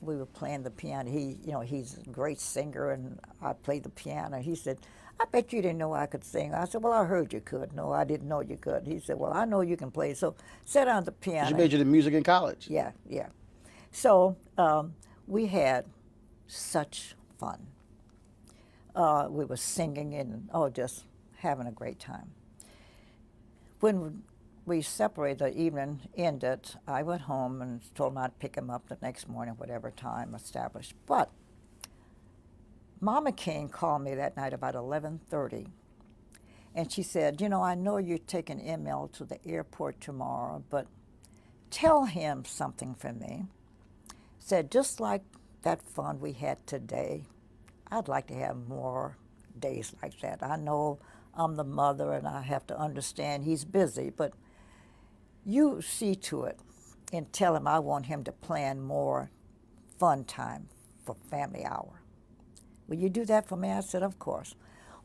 we were playing the piano. He's a great singer, and I played the piano. He said, I bet you didn't know I could sing. I said, well, I heard you could. No, I didn't know you could. He said, well, I know you can play, so sit down at the piano. You majored in music in college? Yeah. So we had such fun. We were singing and, just having a great time. When we separated, the evening ended, I went home and told him I'd pick him up the next morning, whatever time established. But Mama King called me that night about 11:30, and she said, I know you're taking ML to the airport tomorrow, but tell him something for me. Said, just like that fun we had today, I'd like to have more days like that. I know I'm the mother and I have to understand he's busy, but you see to it and tell him I want him to plan more fun time for family hour. Will you do that for me? I said, of course.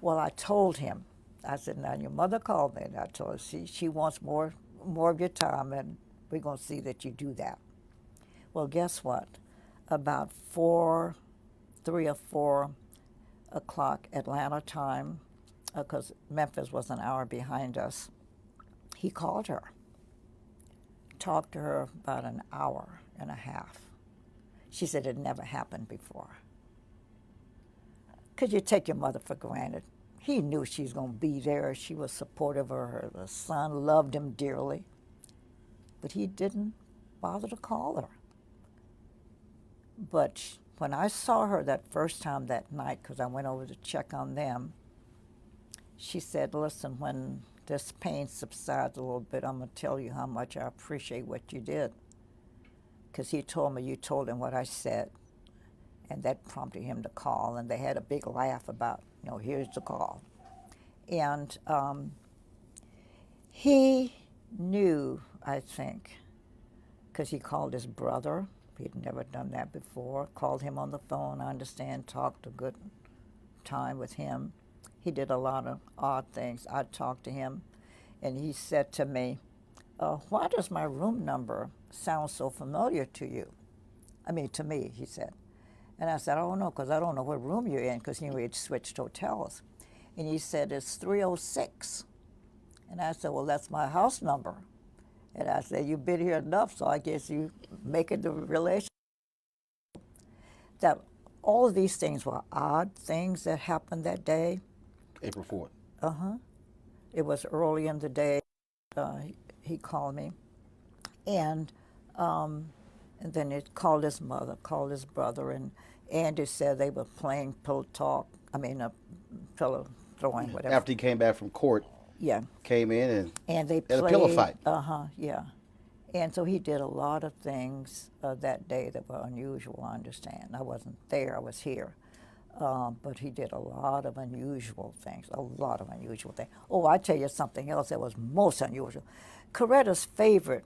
Well, I told him, I said, now your mother called me, and I told her she wants more of your time, and we're going to see that you do that. Well, guess what? About 3 or 4 o'clock Atlanta time, because Memphis was an hour behind us, he called her. Talked to her about an hour and a half. She said it never happened before. Could you take your mother for granted? He knew she was going to be there. She was supportive of her. The son loved him dearly. But he didn't bother to call her. But when I saw her that first time that night, because I went over to check on them, she said, listen, when this pain subsides a little bit, I'm going to tell you how much I appreciate what you did. Because he told me you told him what I said. And that prompted him to call, and they had a big laugh about, here's the call. And he knew, I think, because he called his brother. He'd never done that before. Called him on the phone, I understand, talked a good time with him. He did a lot of odd things. I talked to him, and he said to me, why does my room number sound so familiar to you? To me, he said. And I said, I don't know, because I don't know what room you're in, because we had switched hotels. And he said, it's 306. And I said, well, that's my house number. And I said, you've been here enough, so I guess you make it the relation. That all of these things were odd things that happened that day. April 4th. Uh-huh. It was early in the day. He called me. And then he called his mother, called his brother, and Andy said they were playing pillow throwing, whatever. After he came back from court, yeah, came in and they had played, a pillow fight. Yeah. And so he did a lot of things that day that were unusual, I understand. I wasn't there, I was here. But he did a lot of unusual things, Oh, I tell you something else that was most unusual. Coretta's favorite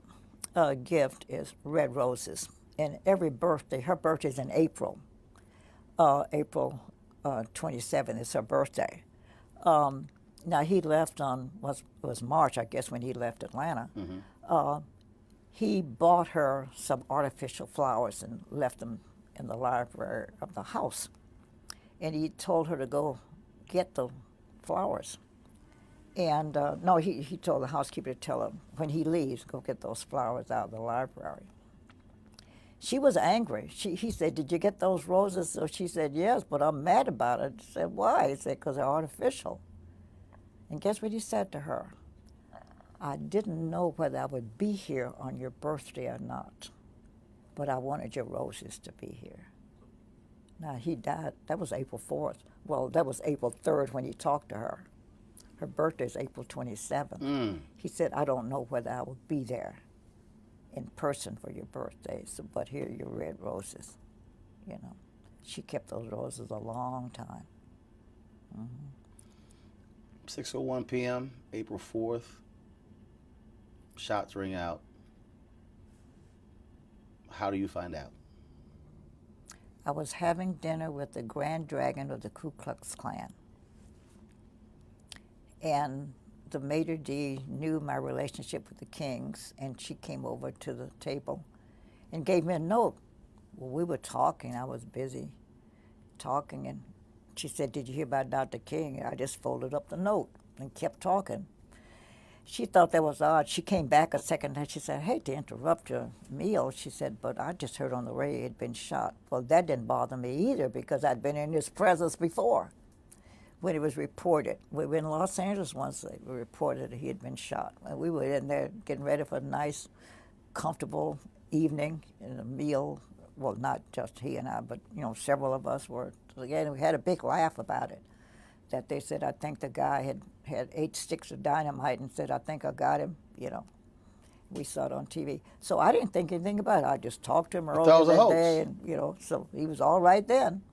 gift is red roses. And every birthday, her birthday's in April. April 27th is her birthday. Now he left on, was March, I guess, when he left Atlanta. Mm-hmm. He bought her some artificial flowers and left them in the library of the house. And he told her to go get the flowers. And no, he told the housekeeper to tell him when he leaves, go get those flowers out of the library. She was angry. He said, "Did you get those roses?" So she said, "Yes, but I'm mad about it." He said, "Why?" He said, "Because they're artificial." And guess what he said to her? "I didn't know whether I would be here on your birthday or not, but I wanted your roses to be here." Now, he died. That was April 4th. Well, that was April 3rd when he talked to her. Her birthday is April 27th. He said, "I don't know whether I will be there in person for your birthday, so, but here are your red roses." You know, she kept those roses a long time. 6:01 p.m., April 4th. Shots ring out. How do you find out? I was having dinner with the Grand Dragon of the Ku Klux Klan. And the maitre d' knew my relationship with the Kings, and she came over to the table and gave me a note. Well, we were talking. I was busy talking, and she said, "Did you hear about Dr. King?" I just folded up the note and kept talking. She thought that was odd. She came back a second and she said, "I hate to interrupt your meal." She said, "But I just heard on the radio he'd been shot." Well, that didn't bother me either because I'd been in his presence before when it was reported. We were in Los Angeles once. They reported that he had been shot. And we were in there getting ready for a nice, comfortable evening and a meal. Well, not just he and I, but several of us were together. And we had a big laugh about it. That they said, I think the guy had 8 sticks of dynamite and said, "I think I got him." We saw it on TV. So I didn't think anything about it. I just talked to him earlier that day, and so he was all right then.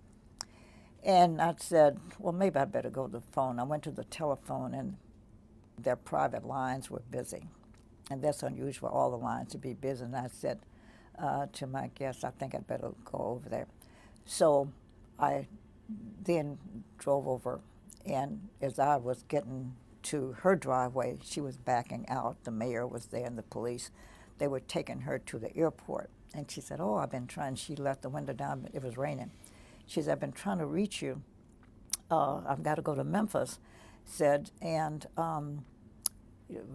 And I said, well, maybe I'd better go to the phone. I went to the telephone, and their private lines were busy. And that's unusual for all the lines to be busy. And I said to my guest, I think I'd better go over there. So I then drove over, and as I was getting to her driveway, she was backing out. The mayor was there and the police. They were taking her to the airport. And she said, "Oh, I've been trying." She left the window down. It was raining. She said, "I've been trying to reach you. I've got to go to Memphis." Said, and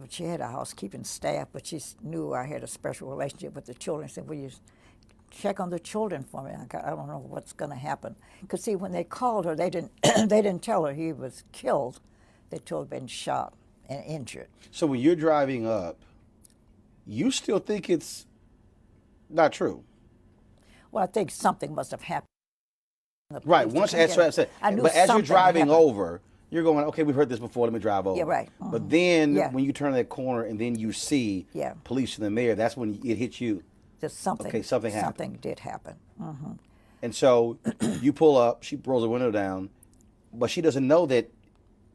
she had a housekeeping staff, but she knew I had a special relationship with the children. Said, "Will you check on the children for me? I don't know what's going to happen." Because see, when they called her, they didn't they didn't tell her he was killed. They told her he'd been shot and injured. So when you're driving up, you still think it's not true? Well, I think something must have happened. Right. Once that's what I said. But as you're driving happened. over, you're going, okay, we've heard this before. Let me drive over. Yeah, right. But then Yeah. when you turn that corner and then you see police and the mayor, that's when it hits you. There's something. Okay, something happened. Something did happen. Mm-hmm. And so you pull up. She rolls the window down, but she doesn't know that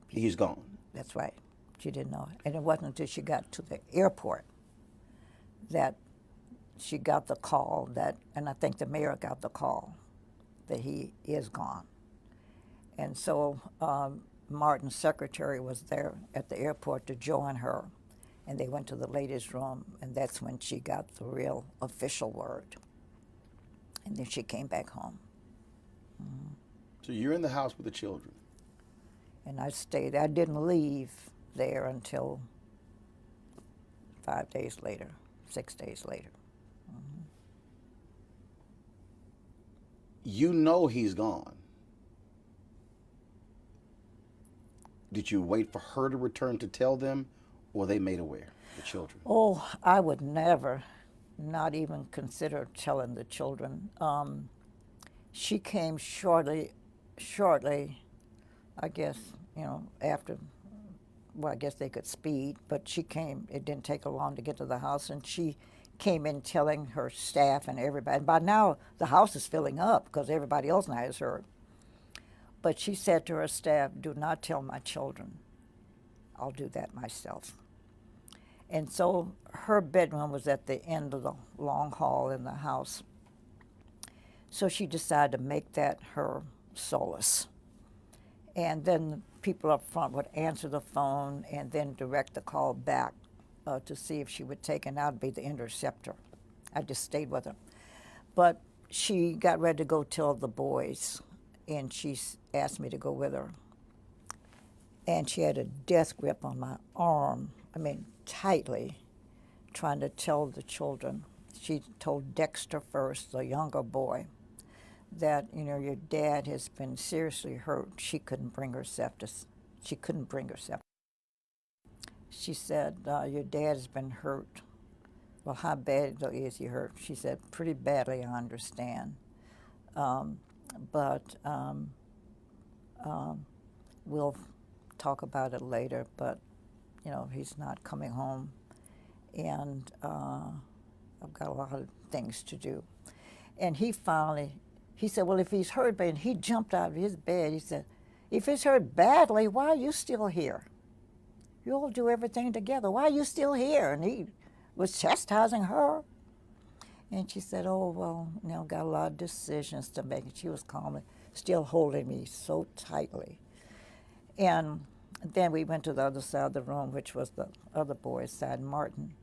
he's gone. That's right. She didn't know it. And it wasn't until she got to the airport that she got the call that, and I think the mayor got the call that he is gone. And so Martin's secretary was there at the airport to join her, and they went to the ladies' room, and that's when she got the real official word. And then she came back home. Mm-hmm. So you're in the house with the children. And I stayed. I didn't leave there until 5 days later, 6 days later. Mm-hmm. You know he's gone. Did you wait for her to return to tell them, or they made aware, the children? Oh, I would never, not even consider telling the children. She came shortly, I guess, after, well, I guess they could speed, but she came, it didn't take her long to get to the house, and she came in telling her staff and everybody. And by now, the house is filling up because everybody else now has heard. But she said to her staff, "Do not tell my children. I'll do that myself." And so her bedroom was at the end of the long hall in the house. So she decided to make that her solace. And then people up front would answer the phone and then direct the call back to see if she would take, and I'd be the interceptor. I just stayed with her. But she got ready to go tell the boys, and she asked me to go with her. and she had a death grip on my arm, I mean, tightly, trying to tell the children. She told Dexter first, the younger boy, that, you know, your dad has been seriously hurt. She couldn't bring herself to. She couldn't bring herself. She said, your dad has been hurt. Well, how bad is he hurt? She said, pretty badly, I understand. But we'll talk about it later. But, you know, he's not coming home. And I've got a lot of things to do. And he said, well, if he's hurt, and he jumped out of his bed. He said, if he's hurt badly, why are you still here? You all do everything together. Why are you still here? And he was chastising her. And she said, oh, well, you know, got a lot of decisions to make. And she was calmly, still holding me so tightly. And then we went to the other side of the room, which was the other boy's side, Martin.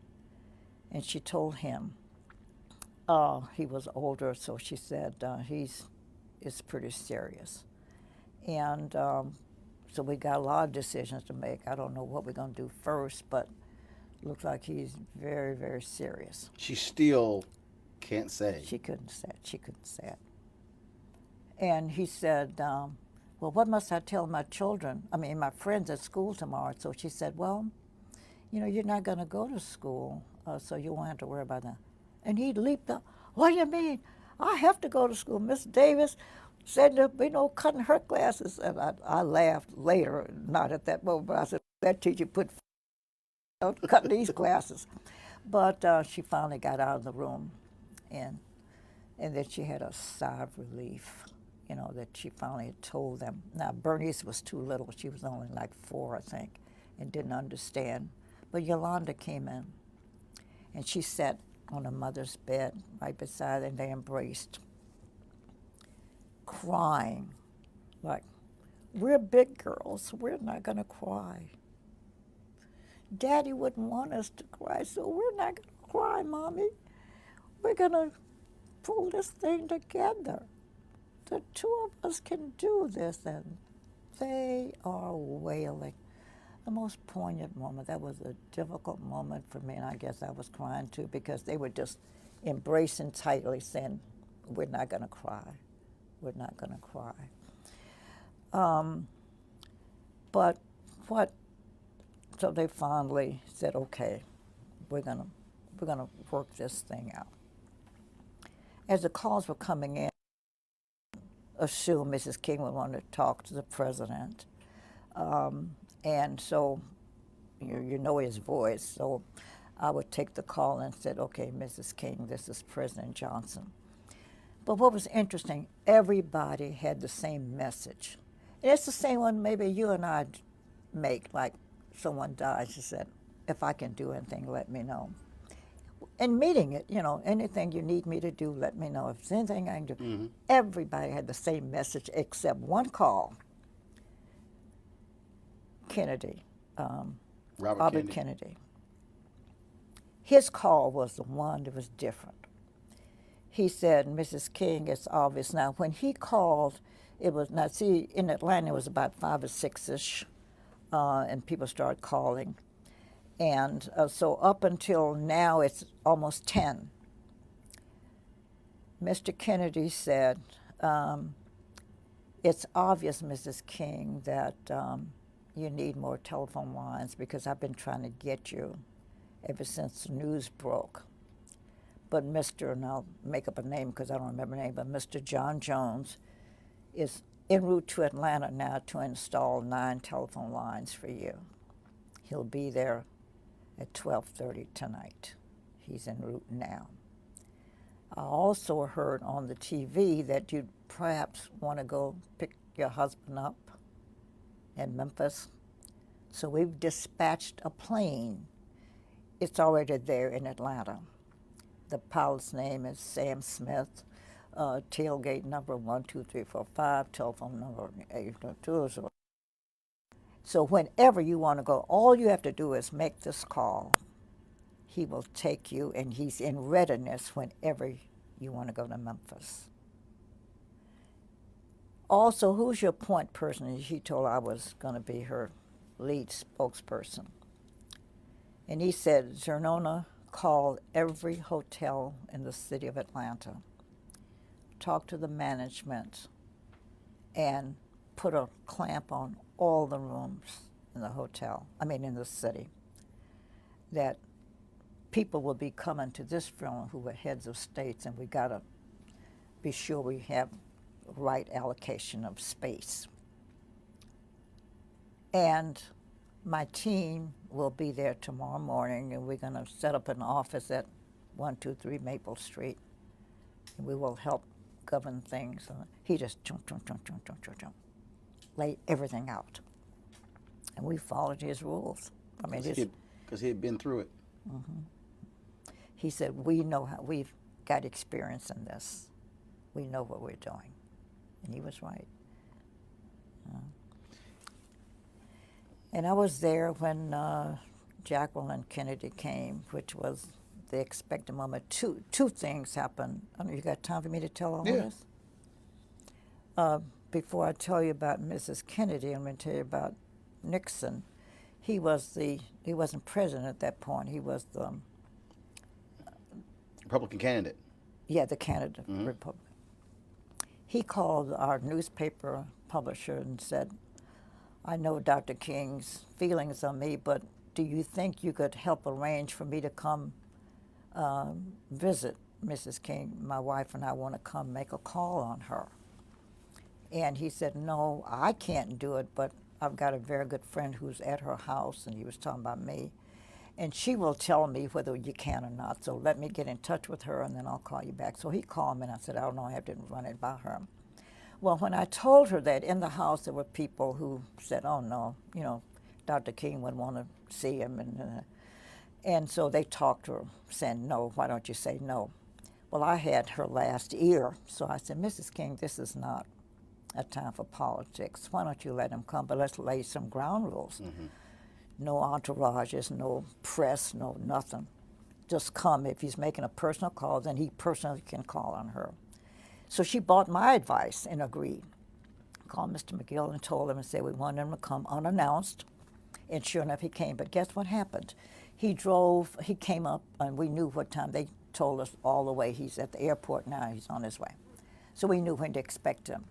And she told him, he was older, so she said, it's pretty serious. And so we got a lot of decisions to make. I don't know what we're going to do first, but it looks like he's very, very serious. She still can't say. She couldn't say it. She couldn't say it. And he said, well, what must I tell my children, my friends at school tomorrow? So she said, well, you know, you're not going to go to school, so you won't have to worry about that. And he leaped up. What do you mean? I have to go to school. Miss Davis said there'll be no cutting her classes. And I laughed later, not at that moment, but I said, that teacher put cut these classes. But she finally got out of the room, and then she had a sigh of relief, you know, that she finally had told them. Now, Bernice was too little. She was only like 4, I think, and didn't understand. But Yolanda came in, and she sat on her mother's bed right beside her, and they embraced, crying, like, we're big girls. We're not going to cry. Daddy wouldn't want us to cry, so we're not going to cry, Mommy. We're going to pull this thing together. The two of us can do this. And they are wailing. The most poignant moment. That was a difficult moment for me, and I guess I was crying too, because they were just embracing tightly, saying, we're not going to cry. We're not going to cry. So they finally said, okay, we're gonna work this thing out. As the calls were coming in, assumed Mrs. King would want to talk to the president. And so, you know his voice, so I would take the call and said, okay, Mrs. King, this is President Johnson. But what was interesting, everybody had the same message. And it's the same one maybe you and I make, like someone dies, she said, if I can do anything, let me know. And meeting it, you know, anything you need me to do, let me know. If there's anything I can do. Mm-hmm. Everybody had the same message except one call. Kennedy, Robert Kennedy. His call was the one that was different. He said, Mrs. King, it's obvious now. When he called, it was, now see, in Atlanta it was about 5 or 6-ish, and people started calling. And so up until now, it's almost 10. Mr. Kennedy said, it's obvious, Mrs. King, that you need more telephone lines, because I've been trying to get you ever since the news broke. But Mr., and I'll make up a name because I don't remember the name, but Mr. John Jones is en route to Atlanta now to install 9 telephone lines for you. He'll be there at 12:30 tonight. He's en route now. I also heard on the TV that you'd perhaps want to go pick your husband up in Memphis. So we've dispatched a plane. It's already there in Atlanta. The pilot's name is Sam Smith. Tailgate number 12345, telephone number 822. So whenever you want to go, all you have to do is make this call. He will take you, and he's in readiness whenever you want to go to Memphis. Also, who's your point person? She told I was going to be her lead spokesperson. And he said, Xernona called every hotel in the city of Atlanta, talked to the management, and put a clamp on all the rooms in the hotel, in the city, that people will be coming to this funeral who were heads of states, and we got to be sure we have right allocation of space. And my team will be there tomorrow morning, and we're going to set up an office at 123 Maple Street, and we will help govern things. He just laid everything out, and we followed his rules. Because he had been through it. Mm-hmm. He said, we know how, we've got experience in this. We know what we're doing. And he was right. And I was there when Jacqueline Kennedy came, which was the expected moment. Two things happened. I don't know, you got time for me to tell all this? Before I tell you about Mrs. Kennedy, I'm going to tell you about Nixon. He wasn't president at that point. He was the Republican candidate. Yeah, the candidate for Republican. He called our newspaper publisher and said, I know Dr. King's feelings on me, but do you think you could help arrange for me to come visit Mrs. King? My wife and I want to come make a call on her. And he said, no, I can't do it, but I've got a very good friend who's at her house, and he was talking about me, and she will tell me whether you can or not, so let me get in touch with her, and then I'll call you back. So he called me, and I said, I don't know, I have to run it by her. Well, when I told her that, in the house there were people who said, oh, no, Dr. King wouldn't want to see him, and so they talked to her, saying, no, why don't you say no? Well, I had her last ear, so I said, Mrs. King, this is not a time for politics. Why don't you let him come, but let's lay some ground rules. Mm-hmm. No entourages, no press, no nothing. Just come. If he's making a personal call, then he personally can call on her. So she bought my advice and agreed. Called Mr. McGill and told him and said we wanted him to come unannounced. And sure enough, he came. But guess what happened? He came up, and we knew what time. They told us all the way. He's at the airport now. He's on his way. So we knew when to expect him.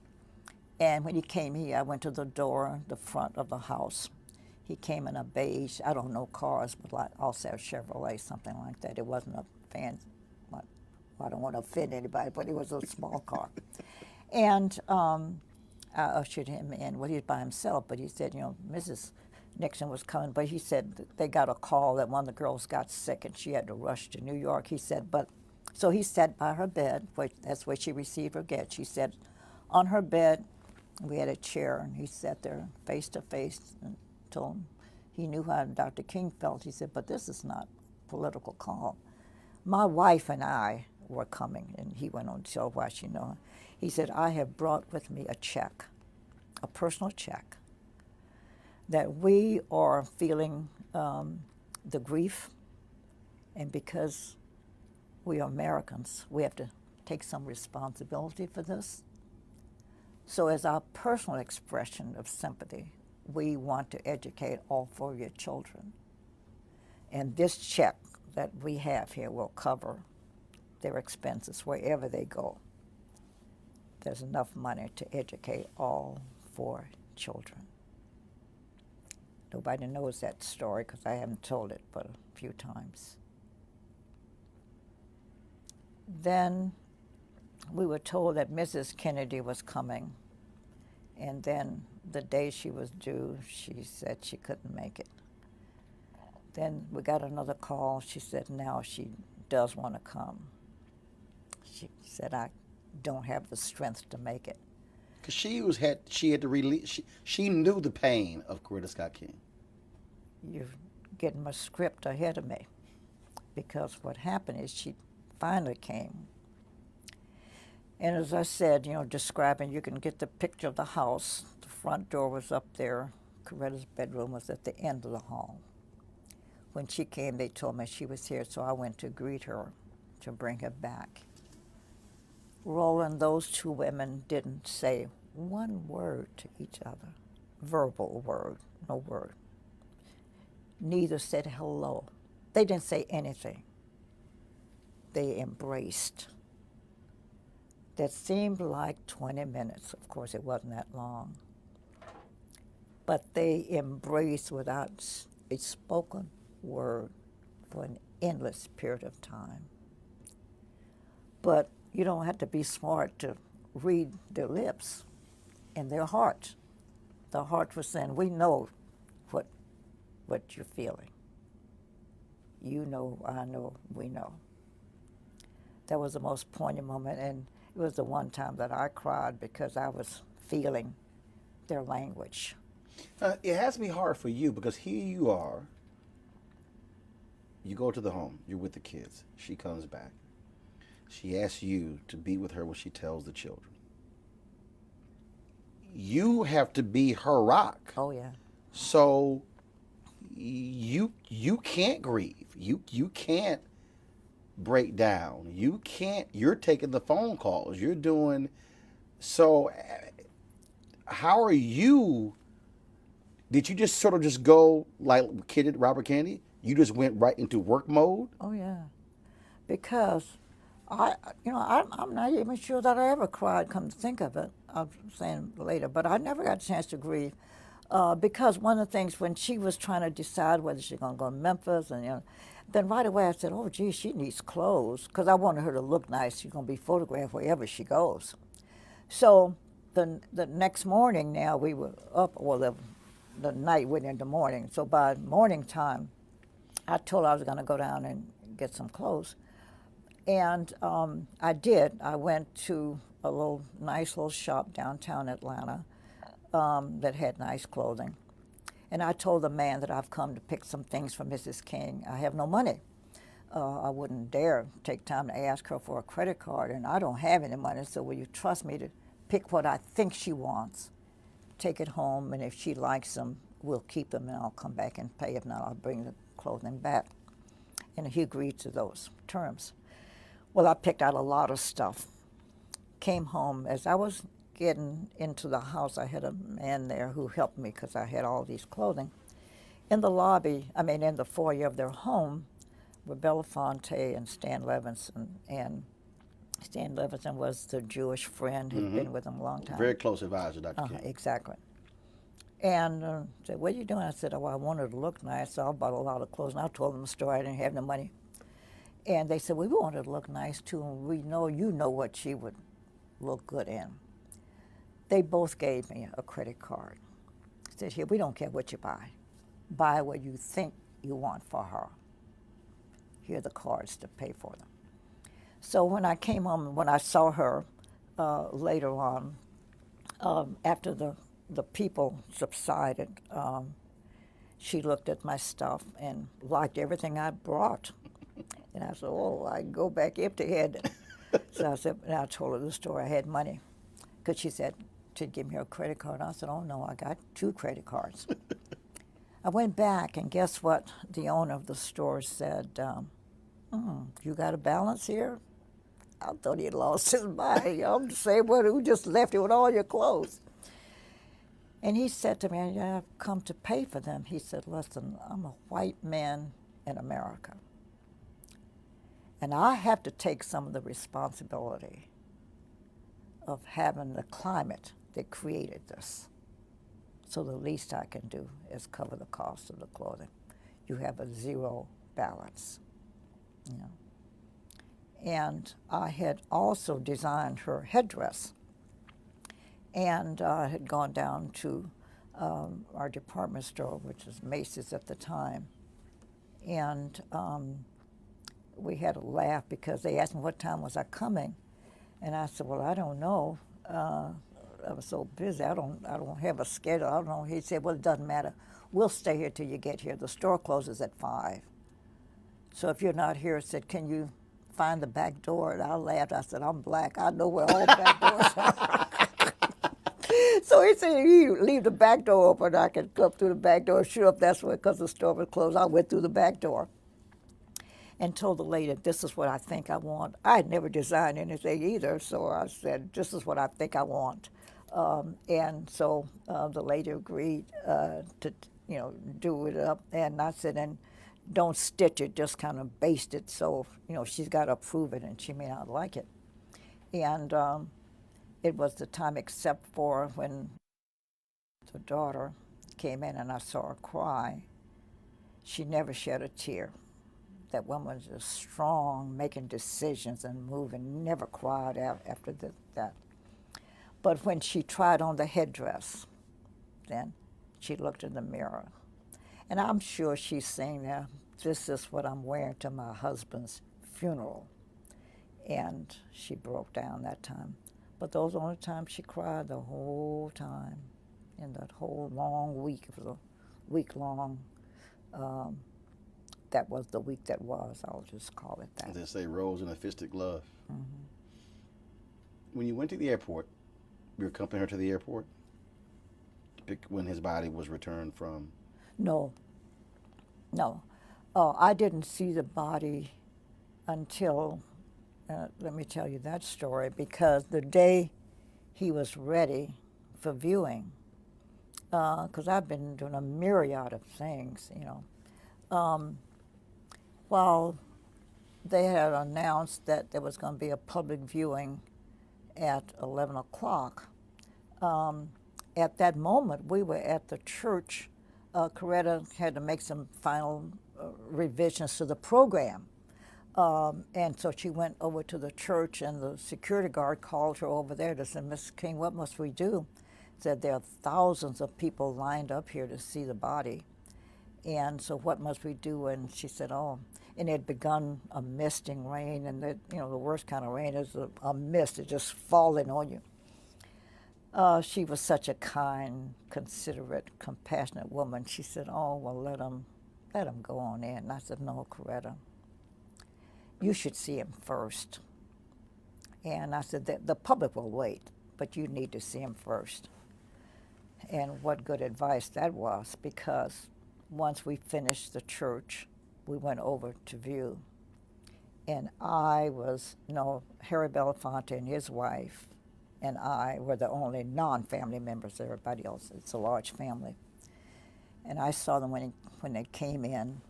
And when he came here, I went to the door, the front of the house. He came in a beige, I don't know cars, but like also a Chevrolet, something like that. It wasn't a fancy, I don't want to offend anybody, but it was a small car. And I ushered him in. Well, he was by himself, but he said, Mrs. Nixon was coming, but he said that they got a call that one of the girls got sick and she had to rush to New York. He said, so he sat by her bed, that's where she received her gift. She said, on her bed, we had a chair, and he sat there face to face and told him he knew how Dr. King felt. He said, but this is not a political call. My wife and I were coming, and he went on to tell why she knew. He said, I have brought with me a check, a personal check, that we are feeling the grief, and because we are Americans, we have to take some responsibility for this. So as our personal expression of sympathy, we want to educate all 4 of your children. And this check that we have here will cover their expenses wherever they go. There's enough money to educate all 4 children. Nobody knows that story because I haven't told it but a few times. Then we were told that Mrs. Kennedy was coming, and then the day she was due, she said she couldn't make it. Then we got another call. She said now she does want to come. She said, I don't have the strength to make it. Because she had to release, she knew the pain of Coretta Scott King. You're getting my script ahead of me, because what happened is she finally came. And as I said, describing, you can get the picture of the house. The front door was up there. Coretta's bedroom was at the end of the hall. When she came, they told me she was here, so I went to greet her, to bring her back. Roland, those 2 women didn't say one word to each other, verbal word, no word. Neither said hello. They didn't say anything. They embraced. That seemed like 20 minutes. Of course, it wasn't that long. But they embraced without a spoken word for an endless period of time. But you don't have to be smart to read their lips and their heart. The heart was saying, we know what you're feeling. You know, I know, we know. That was the most poignant moment, and it was the one time that I cried because I was feeling their language. It has to be hard for you because here you are. You go to the home. You're with the kids. She comes back. She asks you to be with her when she tells the children. You have to be her rock. Oh, yeah. So you can't grieve. You can't break down. You can't. You're taking the phone calls. You're doing. So how are you? Did you just sort of just go like Robert Kennedy? You just went right into work mode? Oh, yeah. Because I'm not even sure that I ever cried, come to think of it. I'm saying later, but I never got a chance to grieve. Because one of the things, when she was trying to decide whether she's going to go to Memphis, and then right away I said, oh, gee, she needs clothes, because I wanted her to look nice. She's going to be photographed wherever she goes. So the next morning now, we were up, well, the night went into morning. So by morning time, I told her I was going to go down and get some clothes. And I did. I went to a nice little shop downtown Atlanta that had nice clothing. And I told the man that I've come to pick some things for Mrs. King. I have no money. I wouldn't dare take time to ask her for a credit card, and I don't have any money, so will you trust me to pick what I think she wants, take it home, and if she likes them, we'll keep them, and I'll come back and pay. If not, I'll bring the clothing back. And he agreed to those terms. Well, I picked out a lot of stuff. Came home. As I was getting into the house, I had a man there who helped me because I had all these clothing. In the lobby, in the foyer of their home, were Belafonte and Stan Levinson. And Stan Levinson was the Jewish friend who'd been with him a long time. Very close advisor, Dr. King. Exactly. And said, what are you doing? I said, oh, I wanted to look nice, so I bought a lot of clothes. And I told them the story. I didn't have no money. And they said, well, we wanted to look nice, too, and we know you know what she would look good in. They both gave me a credit card. Said, here, we don't care what you buy. Buy what you think you want for her. Here are the cards to pay for them. So when I came home, when I saw her later on, after the people subsided, she looked at my stuff and liked everything I brought. And I said, oh, I go back empty-handed. So I said, and I told her the story. I had money. Because she said, to give me her credit card. I said, oh, no, I got 2 credit cards. I went back, and guess what? The owner of the store said, you got a balance here? I thought he had lost his mind. I'm the same one who just left you with all your clothes. And he said to me, I've come to pay for them. He said, listen, I'm a white man in America. And I have to take some of the responsibility of having the climate that created this. So the least I can do is cover the cost of the clothing. You have a zero balance, And I had also designed her headdress. And I had gone down to our department store, which was Macy's at the time. And we had a laugh because they asked me what time was I coming. And I said, well, I don't know. I was so busy. I don't have a schedule. I don't know. He said, well, it doesn't matter. We'll stay here till you get here. The store closes at 5. So if you're not here, I said, can you find the back door? And I laughed. I said, I'm black. I know where all the back doors are. So he said, you leave the back door open. I can come through the back door. Sure, if that's where, because the store was closed, I went through the back door and told the lady, this is what I think I want. I had never designed anything either, so I said, this is what I think I want. And so the lady agreed to do it up. And I said, and don't stitch it, just kind of baste it. So, she's got to approve it, and she may not like it. And it was the time except for when the daughter came in and I saw her cry. She never shed a tear. That woman was just strong, making decisions and moving, never cried after that. But when she tried on the headdress, then she looked in the mirror. And I'm sure she's saying, now, this is what I'm wearing to my husband's funeral. And she broke down that time. But those were the only times she cried the whole time. In that whole long week, it was a week long. That was the week that was. I'll just call it that. They say rose in a fisted glove. Mm-hmm. When you went to the airport, you accompanied her to the airport to pick when his body was returned from? No. I didn't see the body until, let me tell you that story, because the day he was ready for viewing, because I've been doing a myriad of things, while they had announced that there was going to be a public viewing at 11 o'clock, at that moment we were at the church. Coretta had to make some final revisions to the program. And so she went over to the church, and the security guard called her over there to say, Miss King, what must we do? Said there are thousands of people lined up here to see the body. And so what must we do? And she said, oh, and it had begun a misting rain, and the worst kind of rain is a mist, it's just falling on you. She was such a kind, considerate, compassionate woman. She said, oh, well, let him go on in. And I said, no, Coretta, you should see him first. And I said, the public will wait, but you need to see him first. And what good advice that was, because once we finished the church, we went over to view. And Harry Belafonte and his wife and I were the only non-family members. Everybody else, it's a large family. And I saw them when they came in.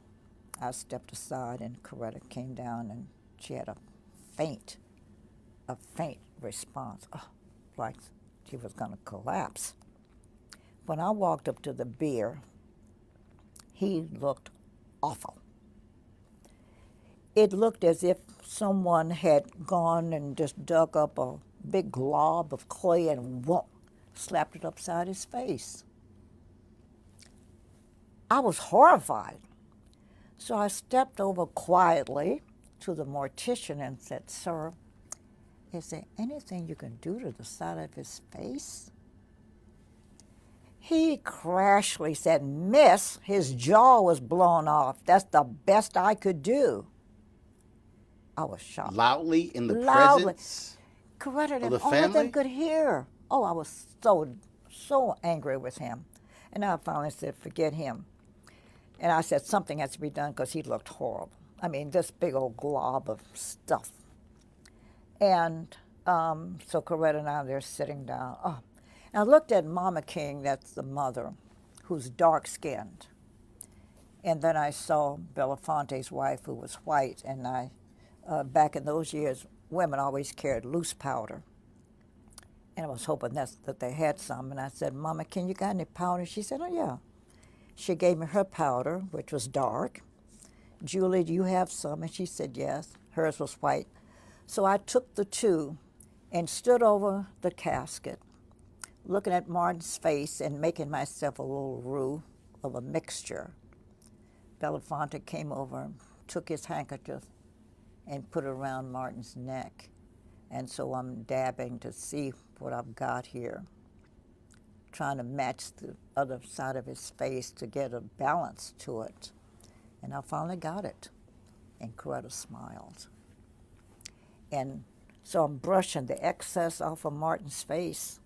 I stepped aside, and Coretta came down, and she had a faint response, like she was going to collapse. When I walked up to the bier, he looked awful. It looked as if someone had gone and just dug up a big glob of clay and slapped it upside his face. I was horrified. So I stepped over quietly to the mortician and said, sir, is there anything you can do to the side of his face? He crashly said, miss, his jaw was blown off. That's the best I could do. I was shocked. Loudly in the presence Coretta, of the all of them family? could hear. Oh, I was so angry with him. And I finally said, forget him. And I said, something has to be done, because he looked horrible. I mean, this big old glob of stuff. And so Coretta and I, they're sitting down. Oh. And I looked at Mama King, that's the mother, who's dark-skinned. And then I saw Belafonte's wife, who was white. And back in those years, women always carried loose powder. And I was hoping that they had some. And I said, Mama King, you got any powder? She said, oh, yeah. She gave me her powder, which was dark. Julie, do you have some? And she said, yes. Hers was white. So I took the two and stood over the casket, looking at Martin's face and making myself a little roux of a mixture. Belafonte came over, took his handkerchief, and put it around Martin's neck. And so I'm dabbing to see what I've got here, trying to match the other side of his face to get a balance to it. And I finally got it. And Coretta smiled. And so I'm brushing the excess off of Martin's face.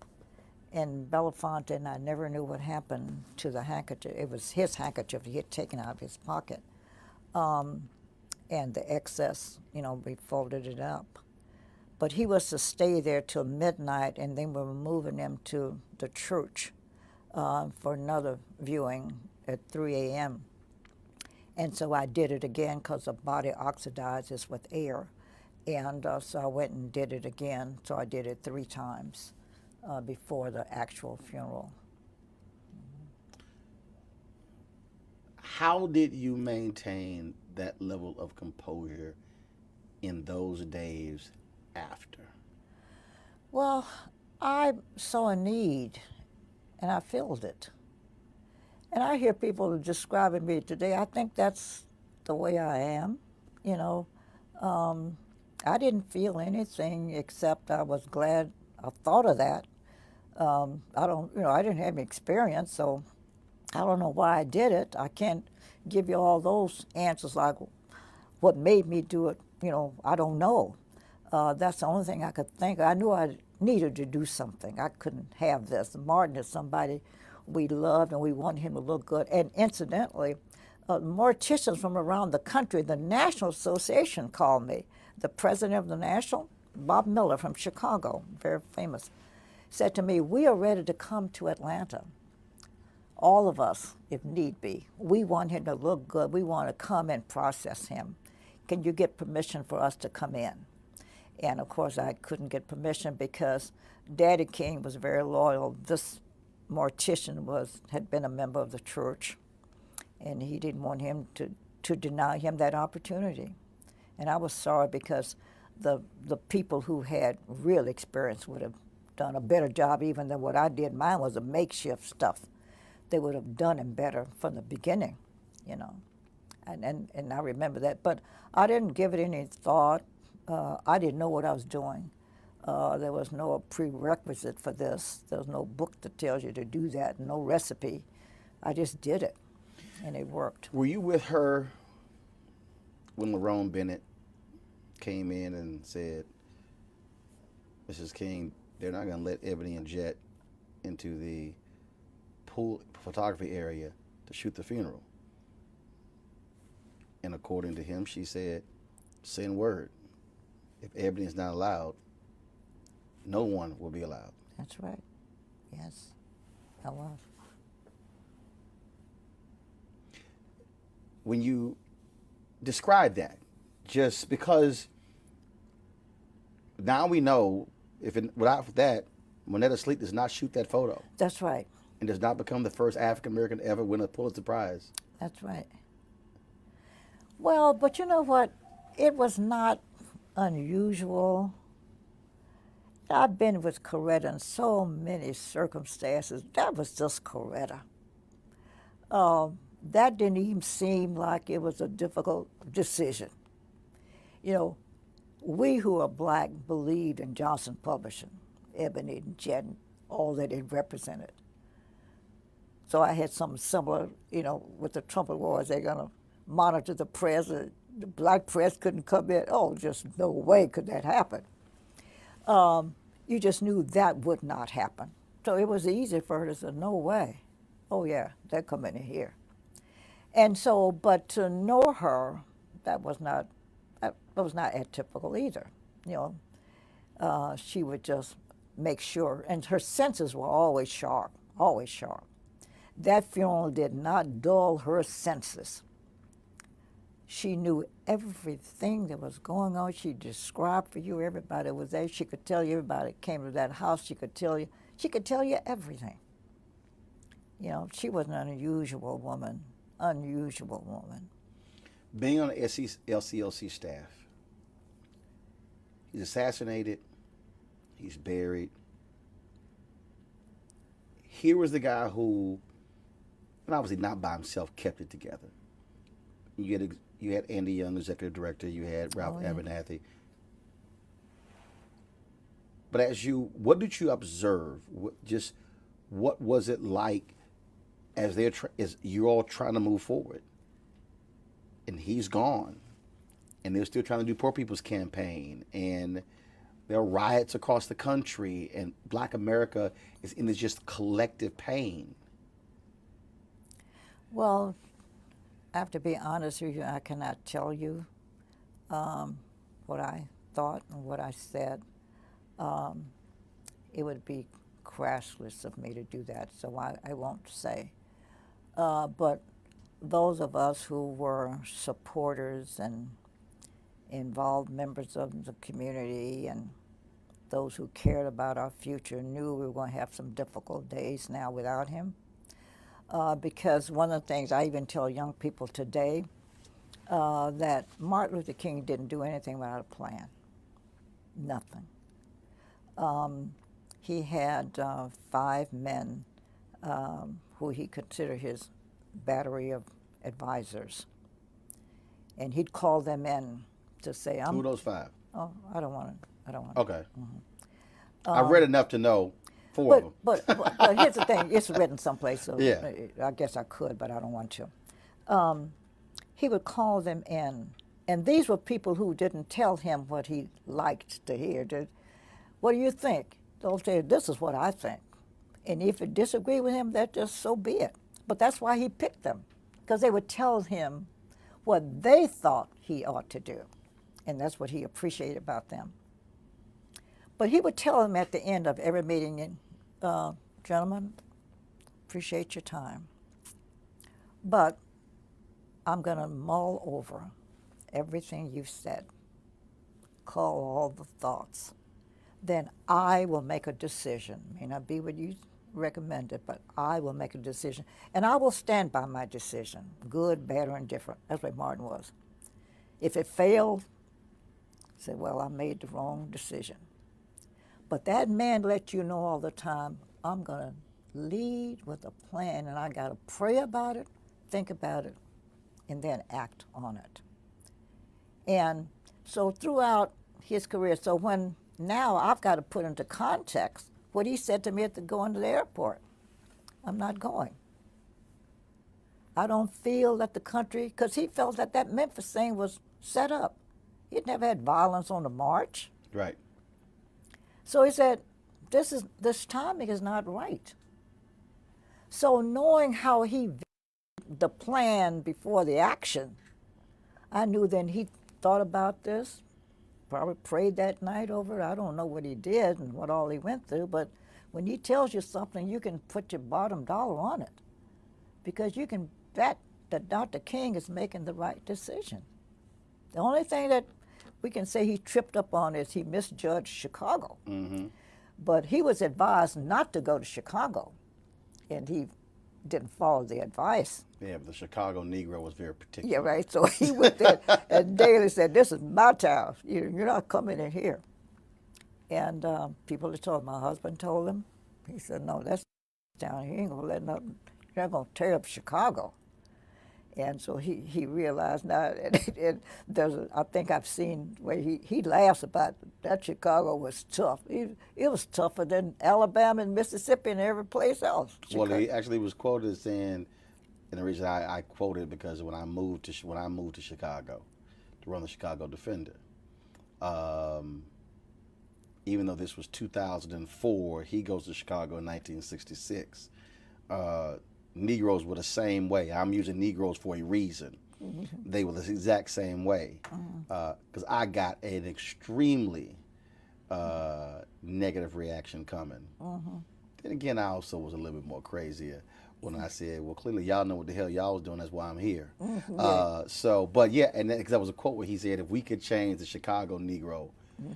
And Belafonte and I never knew what happened to the handkerchief. It was his handkerchief he had taken out of his pocket. And the excess, we folded it up. But he was to stay there till midnight, and then we were moving him to the church for another viewing at 3 a.m. And so I did it again because the body oxidizes with air. And so I went and did it again. So I did it 3 times before the actual funeral. How did you maintain that level of composure in those days after? Well, I saw a need and I filled it. And I hear people describing me today. I think that's the way I am. You know, I didn't feel anything except I was glad I thought of that. I don't, I didn't have any experience, so I don't know why I did it. I can't give you all those answers like what made me do it. I don't know. That's the only thing I could think of. I knew I needed to do something. I couldn't have this. Martin is somebody we loved and we wanted him to look good. And incidentally, morticians from around the country, the National Association called me. The president of the National, Bob Miller from Chicago, very famous, said to me, "We are ready to come to Atlanta. All of us, if need be. We want him to look good. We want to come and process him. Can you get permission for us to come in?" And of course, I couldn't get permission because Daddy King was very loyal. This mortician had been a member of the church, and he didn't want him to deny him that opportunity. And I was sorry because the people who had real experience would have done a better job even than what I did. Mine was a makeshift stuff. They would have done him better from the beginning, And I remember that. But I didn't give it any thought. I didn't know what I was doing. There was no prerequisite for this. There was no book that tells you to do that, no recipe. I just did it, and it worked. Were you with her when Lerone Bennett came in and said, "Mrs. King, they're not going to let Ebony and Jet into the pool photography area to shoot the funeral"? And according to him, she said, "Send word. If Ebony is not allowed, no one will be allowed." That's right. Yes, I was. When you describe that, just because now we know without that, Monetta Sleet does not shoot that photo That's right. and does not become the first African American to ever win a Pulitzer Prize. That's right. Well, but you know what? It was not unusual. I've been with Coretta in so many circumstances. That was just Coretta. That didn't even seem like it was a difficult decision. We who are black believed in Johnson Publishing, Ebony and Jet, all that it represented. So I had something similar, with the trumpet wars. They're going to monitor the press. The black press couldn't come in. Oh, just no way could that happen. You just knew that would not happen. So it was easy for her to say, no way. Oh, yeah, they're coming in here. And so, but to know her, that was not atypical either. She would just make sure, and her senses were always sharp, always sharp. That funeral did not dull her senses. She knew everything that was going on. She described for you everybody was there. She could tell you everybody that came to that house. She could tell you everything. She was an unusual woman. Being on the SCCLC staff, he's assassinated, he's buried. Here was the guy who, and obviously not by himself, kept it together. You had Andy Young, executive director. You had Ralph Abernathy. But what did you observe? What was it like as you're all trying to move forward, and he's gone, and they're still trying to do Poor People's Campaign, and there are riots across the country, and Black America is in this just collective pain? Well, I have to be honest with you. I cannot tell you what I thought and what I said. It would be crassless of me to do that, so I won't say. But those of us who were supporters and involved members of the community and those who cared about our future knew we were going to have some difficult days now without him. Because one of the things I even tell young people today, that Martin Luther King didn't do anything without a plan. Nothing. He had 5 men who he considered his battery of advisors. And he'd call them in to say, Who are those 5? Oh, I don't want to. Okay. I read enough to know 4 of them. But here's the thing. It's written someplace, so Yeah. I guess I could, but I don't want to. He would call them in. And these were people who didn't tell him what he liked to hear. What do you think? They'll say, this is what I think. And if you disagree with him, that just so be it. But that's why he picked them, because they would tell him what they thought he ought to do. And that's what he appreciated about them. But he would tell them at the end of every meeting, gentlemen, appreciate your time. But I'm going to mull over everything you've said, call all the thoughts. Then I will make a decision. May not be what you recommended, but I will make a decision. And I will stand by my decision, good, bad, or indifferent. That's what Martin was. If it failed, say, well, I made the wrong decision. But that man let you know all the time, I'm going to lead with a plan, and I got to pray about it, think about it, and then act on it. And so throughout his career, so when now I've got to put into context what he said to me at going to the airport. I'm not going. I don't feel that the country, because he felt that that Memphis thing was set up. He'd never had violence on the march. Right. So he said, this timing is not right. So knowing how he viewed the plan before the action, I knew then he thought about this, probably prayed that night over it. I don't know what he did and what all he went through, but when he tells you something, you can put your bottom dollar on it, because you can bet that Dr. King is making the right decision. The only thing that we can say he tripped up on is he misjudged Chicago. Mm-hmm. But he was advised not to go to Chicago, and he didn't follow the advice. Yeah, but the Chicago Negro was very particular. Yeah, right. So he went there, and Daley said, this is my town. You're not coming in here. And people had told him, my husband told him, he said, no, that's town. He ain't going to let nothing, you're not going to tear up Chicago. And so he realized now, and I think I've seen where he laughs about that Chicago was tough. It was tougher than Alabama and Mississippi and every place else. Well, he actually was quoted as saying, and the reason I quoted because when I moved to Chicago to run the Chicago Defender, even though this was 2004, he goes to Chicago in 1966. Negroes were the same way. I'm using Negroes for a reason. Mm-hmm. They were the exact same way. Because I got an extremely negative reaction coming. Mm-hmm. Then again, I also was a little bit more crazier when I said, well, clearly y'all know what the hell y'all was doing. That's why I'm here. Mm-hmm. But yeah, and because that was a quote where he said, if we could change the Chicago Negro,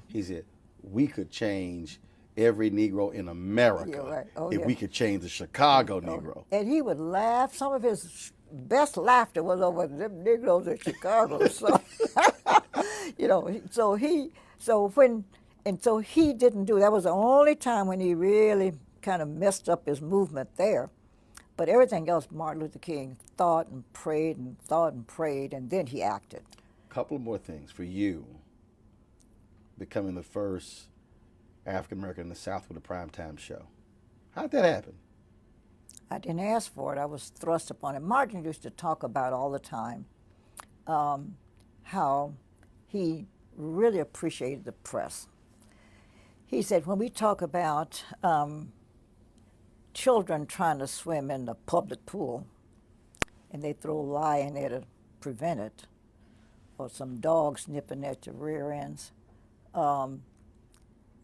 he said, we could change every Negro in America if we could change the Chicago Negro. And he would laugh. Some of his best laughter was over them Negroes in Chicago. So, so he didn't do. That was the only time when he really kind of messed up his movement there. But everything else, Martin Luther King thought and prayed and thought and prayed, and then he acted. A couple of more things for you. Becoming the first African American in the South with a primetime show. How'd that happen? I didn't ask for it. I was thrust upon it. Martin used to talk about all the time how he really appreciated the press. He said, when we talk about children trying to swim in the public pool and they throw lye in there to prevent it, or some dogs nipping at the rear ends,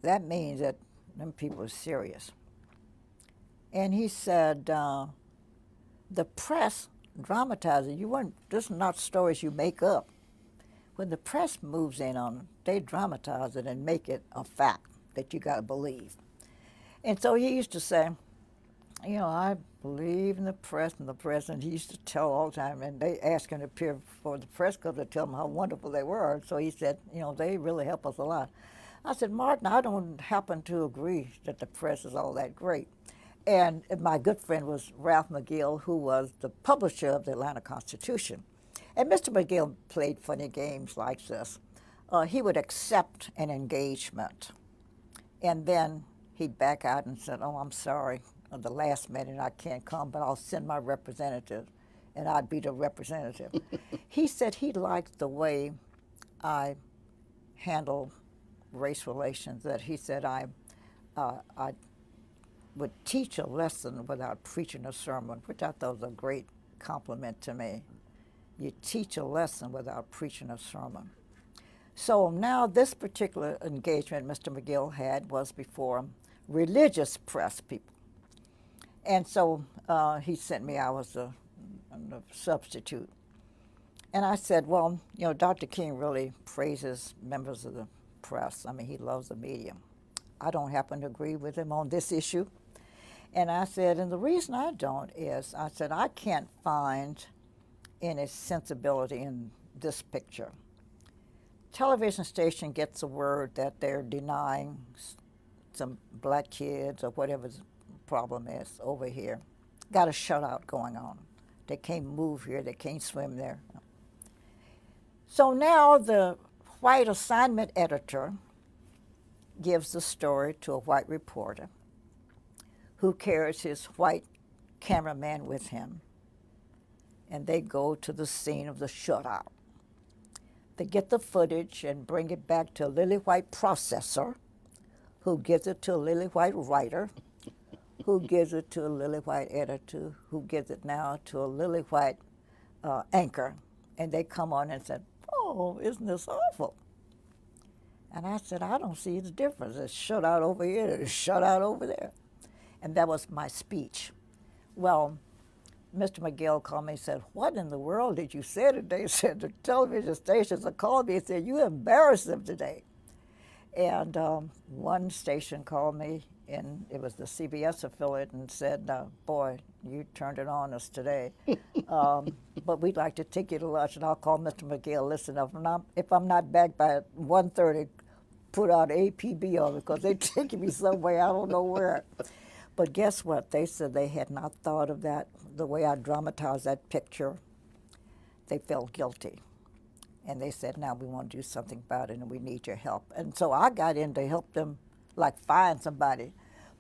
that means that them people are serious. And he said, the press dramatizes it. You weren't, this is not stories you make up. When the press moves in on them, they dramatize it and make it a fact that you got to believe. And so he used to say, you know, I believe in the press and the press, and he used to tell all the time, and they asked him to appear before the press club to tell them how wonderful they were. So he said, you know, they really help us a lot. I said, Martin, I don't happen to agree that the press is all that great. And my good friend was Ralph McGill, who was the publisher of the Atlanta Constitution. And Mr. McGill played funny games like this. He would accept an engagement, and then he'd back out and said, oh, I'm sorry, at the last minute I can't come, but I'll send my representative, and I'd be the representative. He said he liked the way I handle race relations, that he said I would teach a lesson without preaching a sermon, which I thought was a great compliment to me. You teach a lesson without preaching a sermon. So now this particular engagement Mr. McGill had was before religious press people. And so he sent me, I was a substitute. And I said, well, you know, Dr. King really praises members of the press. I mean, he loves the media. I don't happen to agree with him on this issue. And I said, and the reason I don't is, I said, I can't find any sensibility in this picture. Television station gets a word that they're denying some black kids or whatever the problem is over here. Got a shutout going on. They can't move here, they can't swim there. So now the white assignment editor gives the story to a white reporter who carries his white cameraman with him, and they go to the scene of the shutout. They get the footage and bring it back to a lily white processor, who gives it to a lily white writer, who gives it to a lily white editor, who gives it now to a lily white anchor. And they come on and said, oh, isn't this awful? And I said, I don't see the difference. It's shut out over here, it's shut out over there. And that was my speech. Well, Mr. McGill called me and said, what in the world did you say today? He said, the television stations called me and said, you embarrassed them today. And one station called me, and it was the CBS affiliate, and said, boy, you turned it on us today. But we'd like to take you to lunch. And I'll call Mr. McGill, listen, if I'm not back by 1:30, put out APB on me, because they're taking me somewhere, I don't know where. But guess what? They said they had not thought of that, the way I dramatized that picture. They felt guilty. And they said, now we want to do something about it, and we need your help. And so I got in to help them, like, find somebody.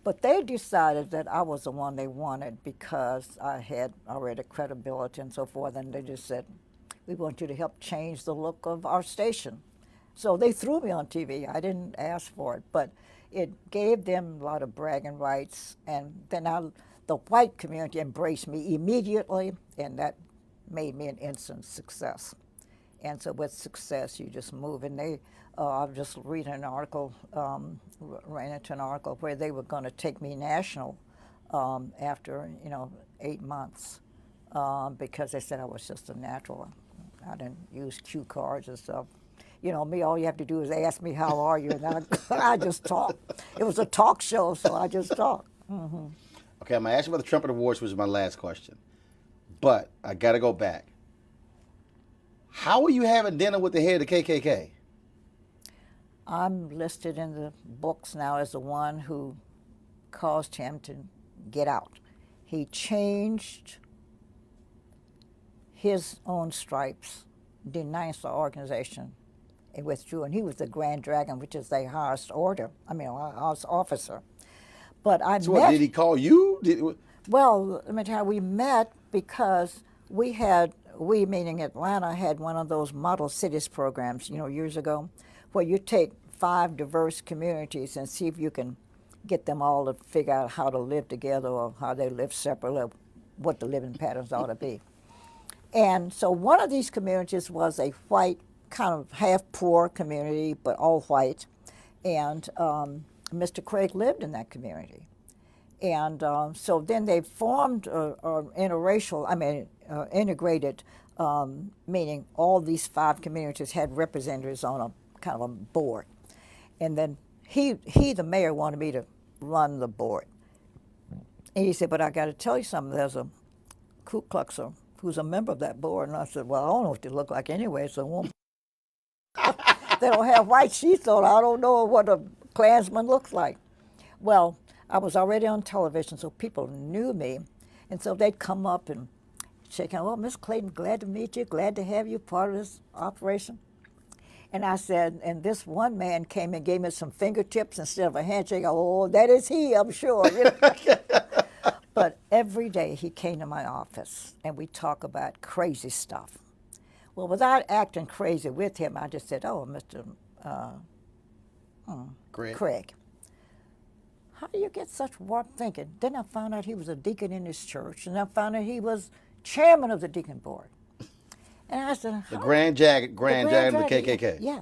But they decided that I was the one they wanted because I had already credibility and so forth. And they just said, we want you to help change the look of our station. So they threw me on TV. I didn't ask for it, but it gave them a lot of bragging rights. And then the white community embraced me immediately, and that made me an instant success. And so with success, you just move. And I was just reading an article, ran into an article where they were going to take me national after, 8 months because they said I was just a natural. I didn't use cue cards and stuff. You know, me, all you have to do is ask me, how are you? And I just talk. It was a talk show, so I just talk. Mm-hmm. Okay, I'm going to ask you about the Trumpet Awards, which is my last question. But I got to go back. How are you having dinner with the head of the KKK? I'm listed in the books now as the one who caused him to get out. He changed his own stripes, denounced the organization, and withdrew. And he was the Grand Dragon, which is their highest highest officer. But I so met. What, did he call you? Well, let me tell you, we met because we meaning Atlanta, had one of those model cities programs, years ago, where you take 5 diverse communities and see if you can get them all to figure out how to live together or how they live separately, or what the living patterns ought to be. And so one of these communities was a white, kind of half-poor community, but all white. And Mr. Craig lived in that community. And so then they formed interracial, integrated, meaning all these 5 communities had representatives on a kind of a board. And then he the mayor, wanted me to run the board. And he said, but I got to tell you something, there's a Ku Kluxer who's a member of that board. And I said, well, I don't know what they look like anyway, so it won't. They don't have white sheets on. I don't know what a Klansman looks like. Well, I was already on television, so people knew me. And so they'd come up and shake hands. Well, Miss Clayton, glad to meet you, glad to have you part of this operation. And I said, and this one man came and gave me some fingertips instead of a handshake. Oh, that is he, I'm sure. But every day he came to my office and we talk about crazy stuff. Well, without acting crazy with him, I just said, oh, Mr. Craig, how do you get such warped thinking? Then I found out he was a deacon in his church, and I found out he was chairman of the deacon board. And I said, The Grand Dragon of the KKK. Yeah.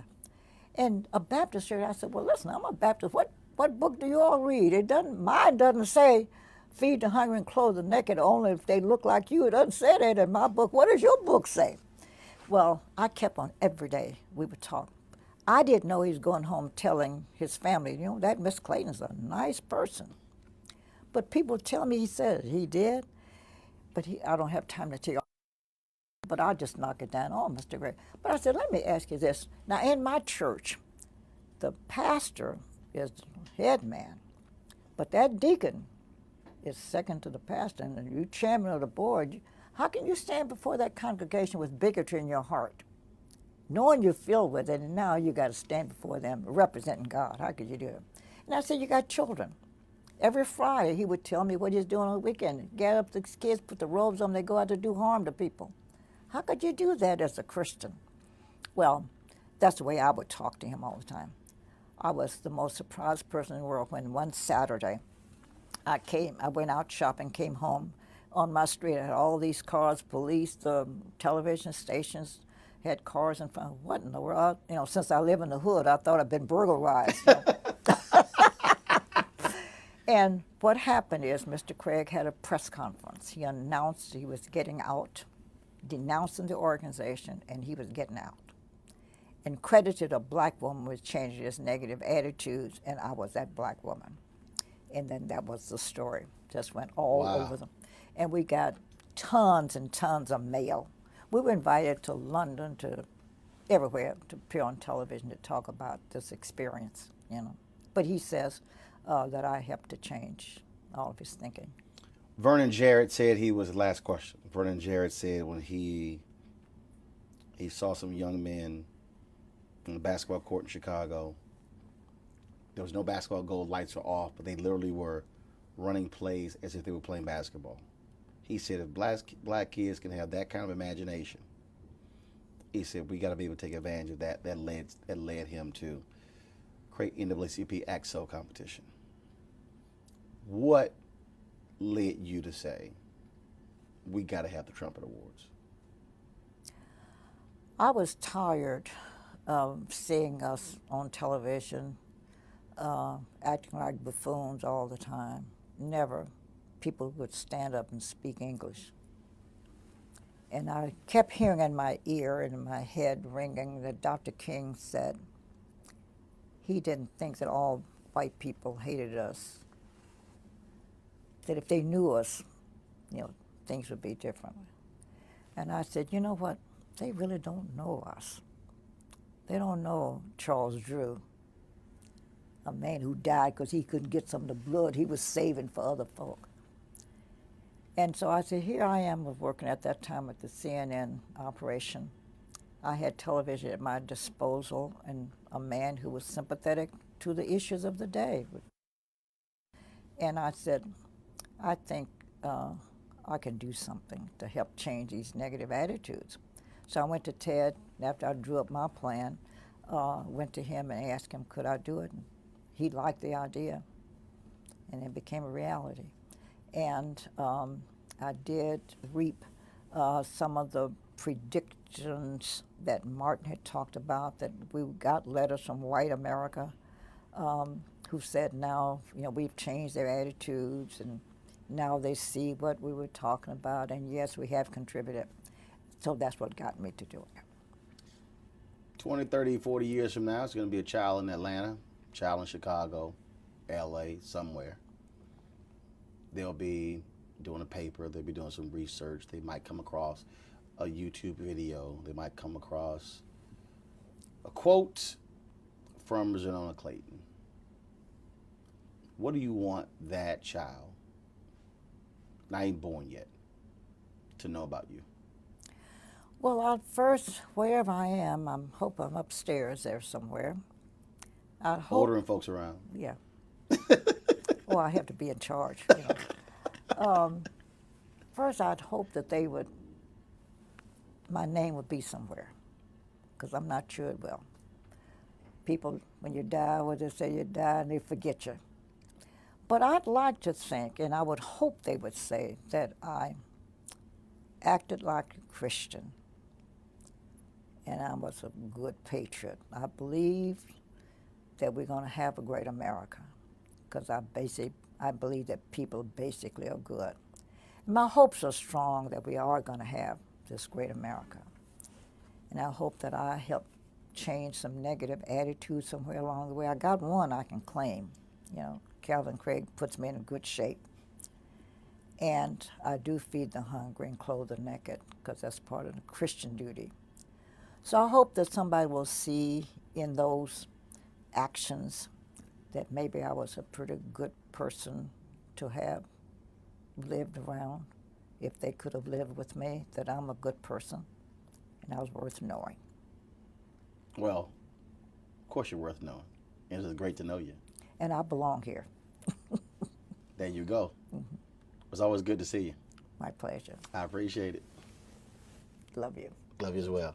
And a Baptist church, I said, well, listen, I'm a Baptist. What book do you all read? Mine doesn't say feed the hungry and clothe the naked only if they look like you. It doesn't say that in my book. What does your book say? Well, I kept on every day. We would talk. I didn't know he was going home telling his family, you know, that Miss Clayton's a nice person. But people tell me he said he did, but I don't have time to tell you. But I'll just knock it down. Oh, Mr. Gray. But I said, let me ask you this. Now, in my church, the pastor is the head man, but that deacon is second to the pastor, and you chairman of the board. How can you stand before that congregation with bigotry in your heart, knowing you're filled with it, and now you got to stand before them representing God? How could you do it? And I said, you got children. Every Friday, he would tell me what he's doing on the weekend. Get up the kids, put the robes on, they go out to do harm to people. How could you do that as a Christian? Well, that's the way I would talk to him all the time. I was the most surprised person in the world when one Saturday I went out shopping, came home. On my street, I had all these cars, police, the television stations had cars in front. What in the world? You know, since I live in the hood, I thought I'd been burglarized. You know? And what happened is Mr. Craig had a press conference. He announced he was getting out, denouncing the organization, and he was getting out. And credited a black woman with changing his negative attitudes, and I was that black woman. And then that was the story. Just went all over them. And we got tons and tons of mail. We were invited to London, to everywhere, to appear on television to talk about this experience, you know. But he says that I helped to change all of his thinking. Vernon Jarrett said he was, last question. Vernon Jarrett said when he saw some young men on the basketball court in Chicago, there was no basketball goal, lights were off, but they literally were running plays as if they were playing basketball. He said if black kids can have that kind of imagination, he said we got to be able to take advantage of that. That led him to create NAACP AXO competition. What led you to say we got to have the Trumpet Awards? I was tired of seeing us on television acting like buffoons all the time. Never people would stand up and speak English. And I kept hearing in my ear and in my head ringing that Dr. King said he didn't think that all white people hated us, that if they knew us, you know, things would be different. And I said, you know what? They really don't know us. They don't know Charles Drew, a man who died because he couldn't get some of the blood he was saving for other folk. And so I said, here I am working at that time at the CNN operation. I had television at my disposal and a man who was sympathetic to the issues of the day. And I said, I think I can do something to help change these negative attitudes. So I went to Ted, after I drew up my plan, went to him and asked him, could I do it? And he liked the idea, and it became a reality. And I did reap some of the predictions that Martin had talked about, that we got letters from white America. who said now, we've changed their attitudes and now they see what we were talking about, and yes, we have contributed. So that's what got me to do it. 20, 30, 40 years from now, it's going to be a child in Atlanta, child in Chicago, LA, somewhere. They'll be doing a paper, they'll be doing some research, they might come across a YouTube video, they might come across a quote from Xernona Clayton. What do you want that child, not even born yet, to know about you? Well, I'd first, wherever I am, I hope I'm upstairs there somewhere. I'd hope, Ordering folks around. Yeah. Well, I have to be in charge. First, I'd hope that my name would be somewhere, because I'm not sure it will. People, when you die, they say you die and they forget you. But I'd like to think, and I would hope they would say, that I acted like a Christian and I was a good patriot. I believe that we're going to have a great America, because I believe that people basically are good. And my hopes are strong that we are going to have this great America. And I hope that I help change some negative attitudes somewhere along the way. I got one I can claim. Calvin Craig puts me in a good shape. And I do feed the hungry and clothe the naked, because that's part of the Christian duty. So I hope that somebody will see in those actions that maybe I was a pretty good person to have lived around, if they could have lived with me, that I'm a good person and I was worth knowing. Well, of course you're worth knowing. It was great to know you. And I belong here. There you go. Mm-hmm. It's always good to see you. My pleasure. I appreciate it. Love you. Love you as well.